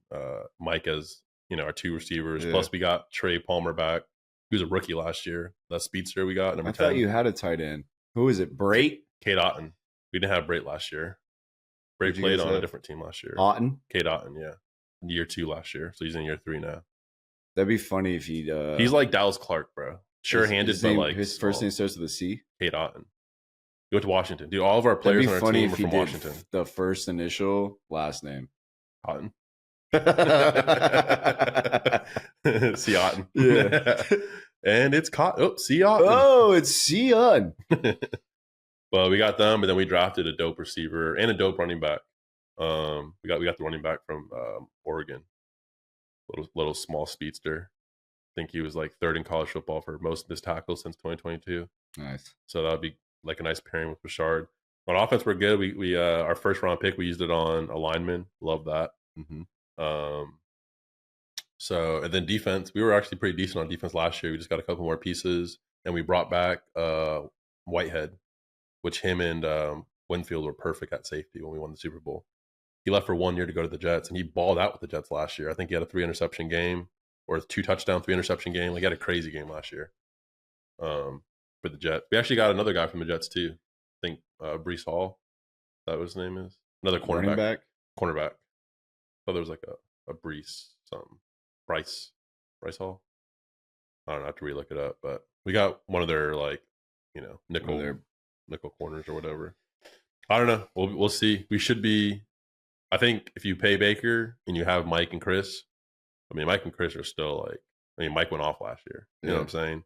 B: Mike as, our two receivers, plus we got Trey Palmer back. He was a rookie last year. That speedster we got, number 10.
C: I thought you had a tight end. Who is it? Brate?
B: Kate Otten. We didn't have Brate last year. Brate played on a different team last year.
C: Otten?
B: Kate Otten, yeah. Year 2 last year. So he's in year 3 now.
C: That'd be funny if he'd...
B: he's like Dallas Clark, bro. Sure-handed, but like...
C: His first name starts with a C?
B: Kate Otten. He went to Washington. Dude, all of our players on our team are from Washington.
C: The first initial, last name.
B: Otten. C. Otten.
C: Yeah.
B: And it's C. Otten.
C: Oh, it's C. Otten.
B: Well, we got them, but then we drafted a dope receiver and a dope running back. We got the running back from Oregon. Little small speedster. I think he was like 3rd in college football for most of his tackles since 2022.
C: Nice.
B: So that would be like a nice pairing with Richard. On offense, we're good. We our first round pick, we used it on a lineman. Love that.
C: Mm-hmm.
B: So, and then defense, we were actually pretty decent on defense last year. We just got a couple more pieces, and we brought back Whitehead, which him and Winfield were perfect at safety when we won the Super Bowl. He left for 1 year to go to the Jets, and he balled out with the Jets last year. I think he had a 3-interception game, or a 2-touchdown, 3-interception game. Like, he had a crazy game last year for the Jets. We actually got another guy from the Jets, too. I think Breece Hall, is that what his name is? Another cornerback. Cornerback. Oh, there was like a Breece something. Bryce Hall. I don't know. I have to relook it up, but we got one of their nickel corners or whatever. I don't know. We'll see. We should be. I think if you pay Baker and you have Mike and Chris, I mean, Mike and Chris are still like. I mean, Mike went off last year. You know what I'm saying?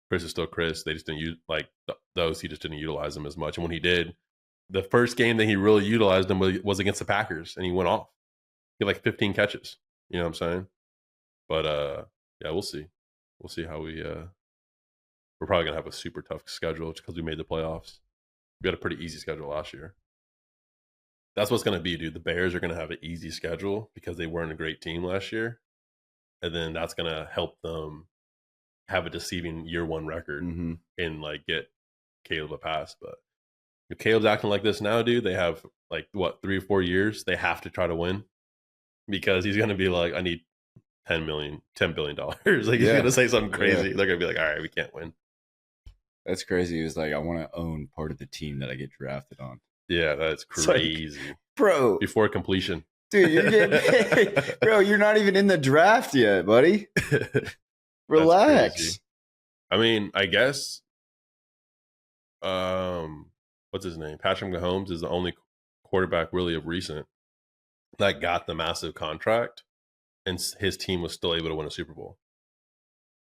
B: Chris is still Chris. They just didn't use those. He just didn't utilize them as much. And when he did, the first game that he really utilized them was against the Packers, and he went off. He had like 15 catches. You know what I'm saying? But yeah, we'll see. We'll see how we're probably gonna have a super tough schedule just because we made the playoffs. We had a pretty easy schedule last year. That's what's gonna be, dude. The Bears are gonna have an easy schedule because they weren't a great team last year, and then that's gonna help them have a deceiving year 1 record and like get Caleb a pass. But if Caleb's acting like this now, dude, they have like 3 or 4 years. They have to try to win because he's gonna be like, I need $10 billion. Like he's gonna say something crazy. They're gonna be like, all right, we can't win.
C: That's crazy. He was like, I want to own part of the team that I get drafted on.
B: Yeah, that's crazy.
C: Like, bro.
B: Before completion.
C: Dude, you're getting paid. Bro, you're not even in the draft yet, buddy. Relax.
B: I mean, I guess what's his name? Patrick Mahomes is the only quarterback really of recent that got the massive contract. And his team was still able to win a Super Bowl.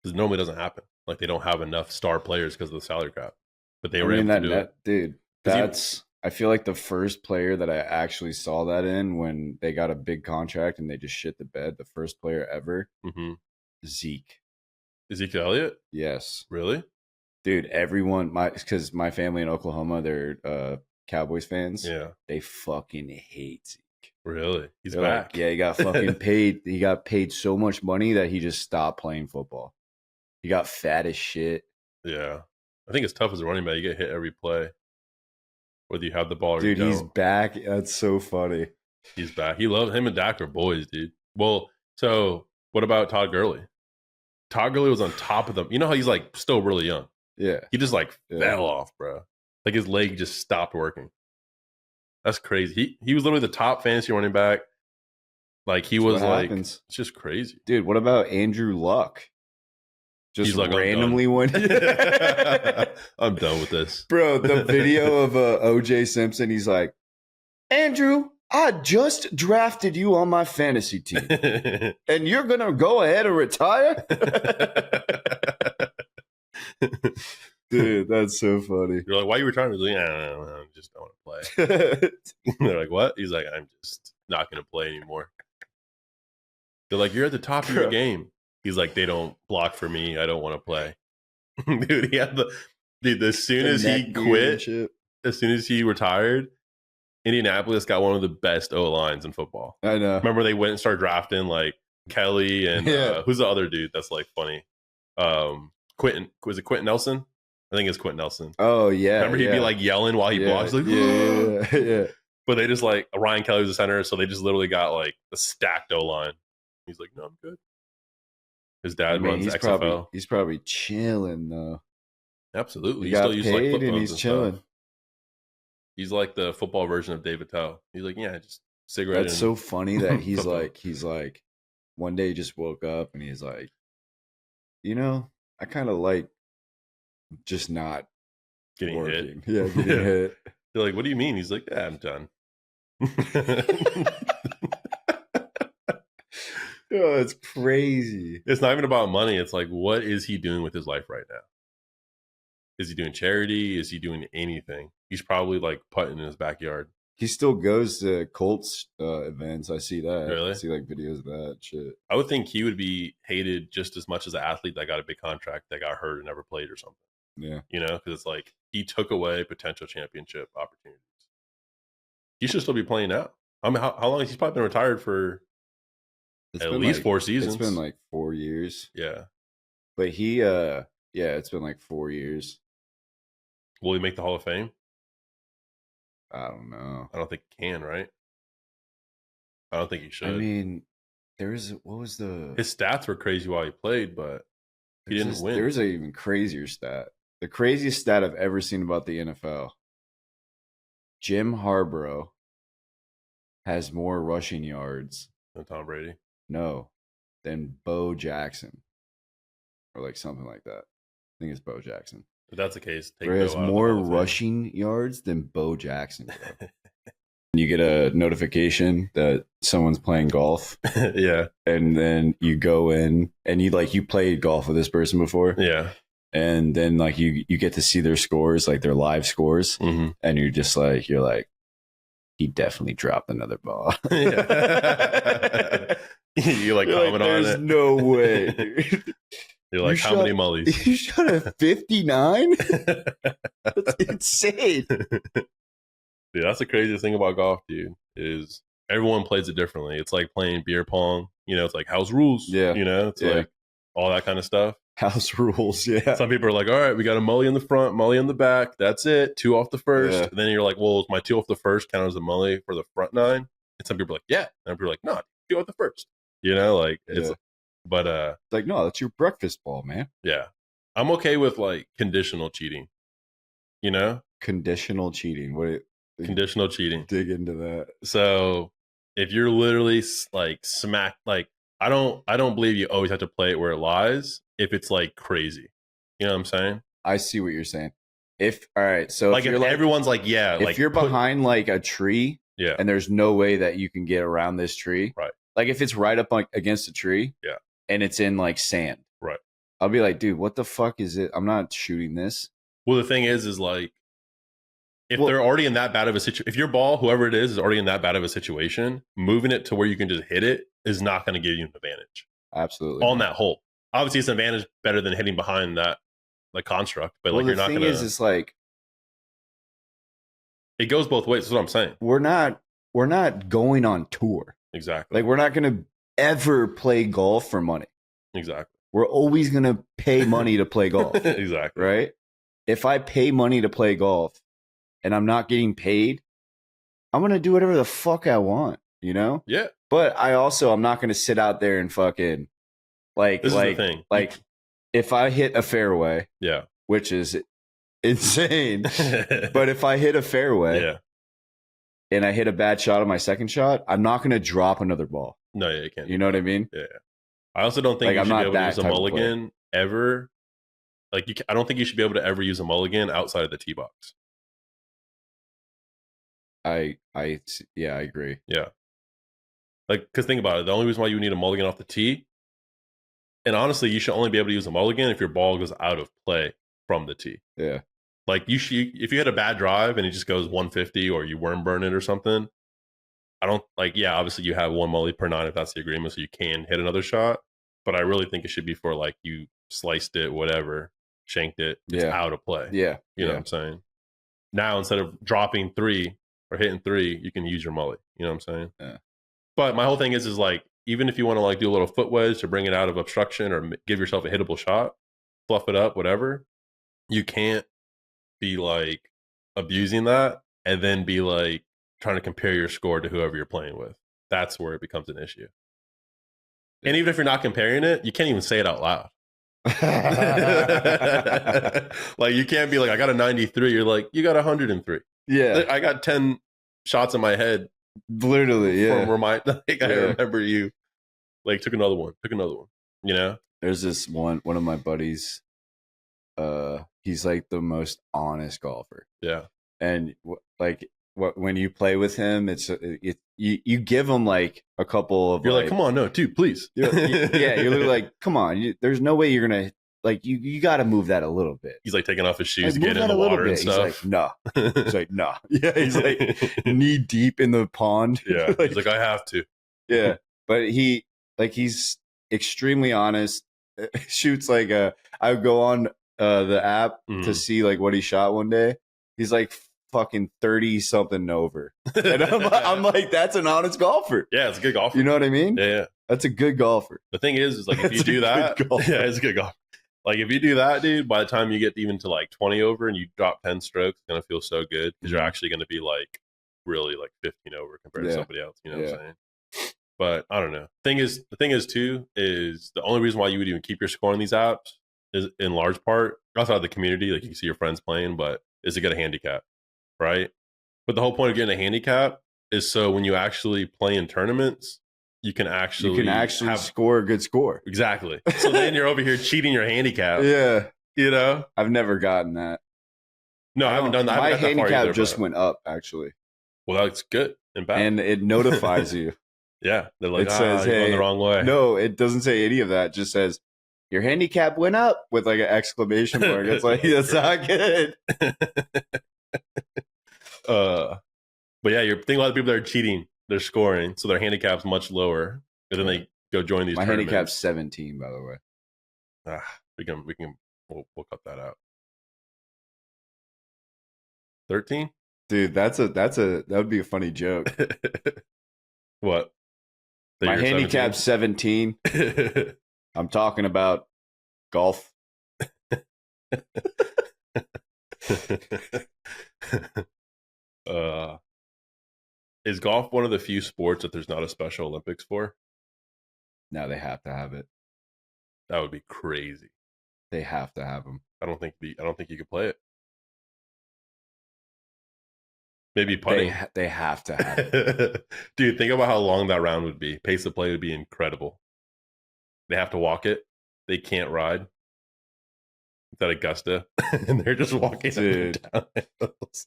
B: Because normally it doesn't happen. Like, they don't have enough star players because of the salary cap. But they were able to do it. Dude,
C: I feel like the first player that I actually saw that in when they got a big contract and they just shit the bed, the first player ever, Zeke.
B: Ezekiel Elliott?
C: Yes.
B: Really?
C: Dude, everyone, because my family in Oklahoma, they're Cowboys fans.
B: Yeah.
C: They fucking hate Zeke.
B: Really? He's
C: They're
B: back.
C: Like, yeah, he got fucking paid. He got paid so much money that he just stopped playing football. He got fat as shit.
B: Yeah. I think it's tough as a running back. You get hit every play. Whether you have the ball or
C: dude,
B: you don't.
C: He's back. That's so funny.
B: He's back. He loves him and Dak are boys, dude. Well, so what about Todd Gurley? Todd Gurley was on top of them. You know how he's like still really young?
C: Yeah.
B: He just like fell off, bro. Like his leg just stopped working. That's crazy. He was literally the top fantasy running back. Like he was like, it's just crazy.
C: Dude, what about Andrew Luck? Just like, randomly one.
B: I'm done with this.
C: Bro, the video of OJ Simpson, he's like, Andrew, I just drafted you on my fantasy team. And you're going to go ahead and retire? Dude, that's so funny.
B: You're like, why are you retiring? He's like, I just don't want to play. They're like, what? He's like, I'm just not going to play anymore. They're like, you're at the top of your game. He's like, they don't block for me. I don't want to play. Dude, he had as soon as he quit, as soon as he retired, Indianapolis got one of the best O-lines in football.
C: I know.
B: Remember they went and started drafting like Kelly and who's the other dude that's like funny? Quentin. Was it Quentin Nelson? I think it's Quentin Nelson.
C: Oh, yeah.
B: Remember he'd be like yelling while he blocks? Like,
C: yeah.
B: But they just like, Ryan Kelly was the center, so they just literally got like a stacked O-line. He's like, no, I'm good. His dad runs XFL.
C: He's probably chilling, though.
B: Absolutely.
C: He
B: He still
C: got
B: uses like
C: paid
B: flip
C: and
B: phones
C: he's
B: and
C: chilling.
B: stuff. He's like the football version of David Tell. He's like, yeah, just cigarette.
C: That's
B: and
C: so funny that he's
B: flip phone.
C: like, one day he just woke up and he's like, you know, I kind of like just not
B: Getting
C: working.
B: hit.
C: Yeah, getting hit.
B: You're like, what do you mean? He's like, yeah, I'm done.
C: Oh, it's crazy.
B: It's not even about money. It's like, what is he doing with his life right now? Is he doing charity? Is he doing anything? He's probably like putting in his backyard.
C: He still goes to Colts events. I see that.
B: Really?
C: I see like videos of that shit.
B: I would think he would be hated just as much as an athlete that got a big contract that got hurt and never played or something.
C: Yeah.
B: You know, because it's like he took away potential championship opportunities. He should still be playing now. I mean, how long? He's probably been retired for at least
C: like,
B: 4 seasons.
C: It's been like 4 years.
B: Yeah.
C: But he, it's been like 4 years.
B: Will he make the Hall of Fame?
C: I don't know.
B: I don't think he can, right? I don't think he should.
C: I mean, what was the...
B: His stats were crazy while he played, but he didn't win.
C: There's an even crazier stat. The craziest stat I've ever seen about the NFL. Jim Harbaugh has more rushing yards
B: than Tom Brady.
C: No, than Bo Jackson, or like something like that. I think it's Bo Jackson.
B: If that's the case,
C: He has more rushing yards than Bo Jackson. You get a notification that someone's playing golf.
B: Yeah,
C: and then you go in and you played golf with this person before.
B: Yeah.
C: And then like you get to see their scores, like their live scores, and you're like, he definitely dropped another ball.
B: You like comment on it.
C: There's no way.
B: You're like, how many mullies?
C: You shot a 59? That's insane.
B: Dude, that's the craziest thing about golf, dude, is everyone plays it differently. It's like playing beer pong. You know, it's like house rules.
C: Yeah.
B: You know, it's like all that kind of stuff.
C: House rules, yeah.
B: Some people are like, all right, we got a mully in the front, mully in the back. That's it. 2 off the first.
C: Yeah.
B: And then you're like, well, is my 2 off the first count as a mully for the front 9? And some people are like, yeah. And people are like, no, 2 off the first. You know, like it's
C: like, no, that's your breakfast ball, man.
B: Yeah. I'm okay with like conditional cheating. You know?
C: Conditional cheating.
B: Conditional cheating.
C: Dig into that.
B: So if you're literally like smack, like I don't believe you always have to play it where it lies if it's like crazy. You know what I'm saying?
C: I see what you're saying. All right, so
B: like if everyone's like, yeah,
C: if
B: like
C: you're behind like a tree,
B: yeah,
C: and there's no way that you can get around this tree,
B: right?
C: Like if it's right up against a tree,
B: yeah,
C: and it's in like sand,
B: right?
C: I'll be like, dude, what the fuck is it? I'm not shooting this.
B: Well, the thing is like, if they're already in that bad of a situation, if your ball, whoever it is already in that bad of a situation, moving it to where you can just hit it is not going to give you an advantage.
C: Absolutely.
B: On that hole. Obviously, it's an advantage better than hitting behind that like construct, but like you're not going to.
C: The thing is, it's like
B: it goes both ways. That's what I'm saying.
C: We're not going on tour.
B: Exactly.
C: Like we're not going to ever play golf for money.
B: Exactly.
C: We're always going to pay money to play golf.
B: Exactly.
C: Right? If I pay money to play golf and I'm not getting paid, I'm going to do whatever the fuck I want, you know?
B: Yeah.
C: But I'm not going to sit out there and fucking like,
B: this is the thing.
C: Like if I hit a fairway,
B: yeah,
C: which is insane, but if I hit a fairway,
B: yeah,
C: and I hit a bad shot on my second shot, I'm not going to drop another ball.
B: No, yeah, you can't.
C: You know what I mean?
B: Yeah. I also don't think
C: like,
B: you should be able to use a mulligan ever. Like I don't think you should be able to ever use a mulligan outside of the tee box.
C: I agree.
B: Yeah. Like, because think about it. The only reason why you need a mulligan off the tee, and honestly, you should only be able to use a mulligan if your ball goes out of play from the tee.
C: Yeah.
B: Like if you had a bad drive and it just goes 150 or you worm burn it or something, I don't like, yeah, obviously you have 1 mully per 9 if that's the agreement, so you can hit another shot. But I really think it should be for like you sliced it, whatever, shanked it, it's out of play.
C: Yeah.
B: You know what I'm saying? Now, instead of dropping 3 or hitting 3, you can use your mully. You know what I'm saying?
C: Yeah.
B: But my whole thing is like, even if you want to like do a little foot wedge to bring it out of obstruction or give yourself a hittable shot, fluff it up, whatever, you can't be like abusing that and then be like trying to compare your score to whoever you're playing with. That's where it becomes an issue. And even if you're not comparing it, you can't even say it out loud. Like you can't be like, I got a 93. You're like, you got 103.
C: Yeah,
B: I got 10 shots in my head.
C: literally. Yeah,
B: I remember you like took another one. You know,
C: there's this one of my buddies. He's like the most honest golfer.
B: yeah.
C: And when you play with him, you give him like a couple of
B: You're like, come on, no, dude, please.
C: You're literally like, come on, there's no way you're gonna like you got to move that a little bit.
B: He's like taking off his shoes,
C: Like,
B: getting in the water and stuff.
C: He's like, nah. He's like, nah. Yeah, he's like knee deep in the pond.
B: Yeah, he's like, I have to.
C: Yeah, but he's extremely honest. Shoots like I would go on the app to see like what he shot one day. He's like fucking 30 something over, and I'm like, that's an honest golfer.
B: Yeah, it's a good golfer.
C: You know what I mean?
B: Yeah.
C: That's a good golfer.
B: The thing is like if you do that, yeah, it's a good golfer. Like if you do that, dude, by the time you get even to like 20 over and you drop 10 strokes, it's gonna feel so good because you're actually gonna be like really like 15 over compared to somebody else. You know what I'm saying? But I don't know. The thing is too is the only reason why you would even keep your score on these apps is in large part outside of the community, like you see your friends playing, but is to get a handicap, right? But the whole point of getting a handicap is so when you actually play in tournaments, you can actually
C: score a good score.
B: Exactly. So then you're over here cheating your handicap.
C: Yeah.
B: You know?
C: I've never gotten that.
B: No, I haven't done that.
C: My handicap just went up, actually.
B: Well, that's good and bad.
C: And it notifies you.
B: Yeah. They're like,
C: it says,
B: you're
C: hey,
B: going the wrong way.
C: No, it doesn't say any of that. It just says, your handicap went up with like an exclamation mark. It's like, that's not good.
B: But yeah, you're thinking a lot of people that are cheating. They're scoring, so their handicap's much lower. And then they go join these.
C: My
B: tournaments.
C: handicap's 17, by the way.
B: We'll cut that out. 13,
C: dude. That would be a funny joke.
B: What?
C: My handicap's 17. I'm talking about golf.
B: Is golf one of the few sports that there's not a Special Olympics for?
C: No, they have to have it.
B: That would be crazy.
C: They have to have them.
B: I don't think you could play it. Maybe putting.
C: They have to have it.
B: Dude, think about how long that round would be. Pace of play would be incredible. They have to walk it. They can't ride. It's at Augusta, and they're just walking down hills.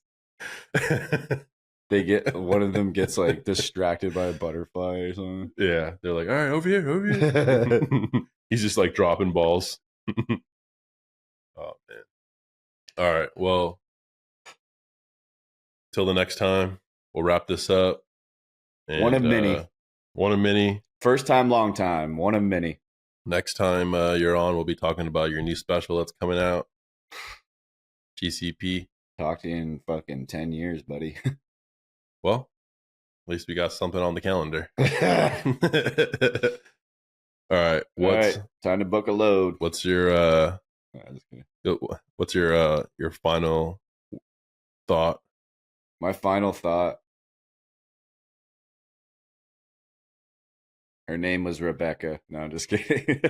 C: They get one of them gets like distracted by a butterfly or something.
B: Yeah, they're like, all right, over here. He's just like dropping balls. Oh man. All right, well, till the next time, we'll wrap this up. And,
C: one of many.
B: One of many.
C: First time, long time. One of many.
B: Next time you're on, we'll be talking about your new special that's coming out. GCP.
C: Talk to you in fucking 10 years, buddy.
B: Well, at least we got something on the calendar. All right.
C: Time to book a load.
B: What's your your final thought?
C: My final thought. Her name was Rebecca. No, I'm just kidding.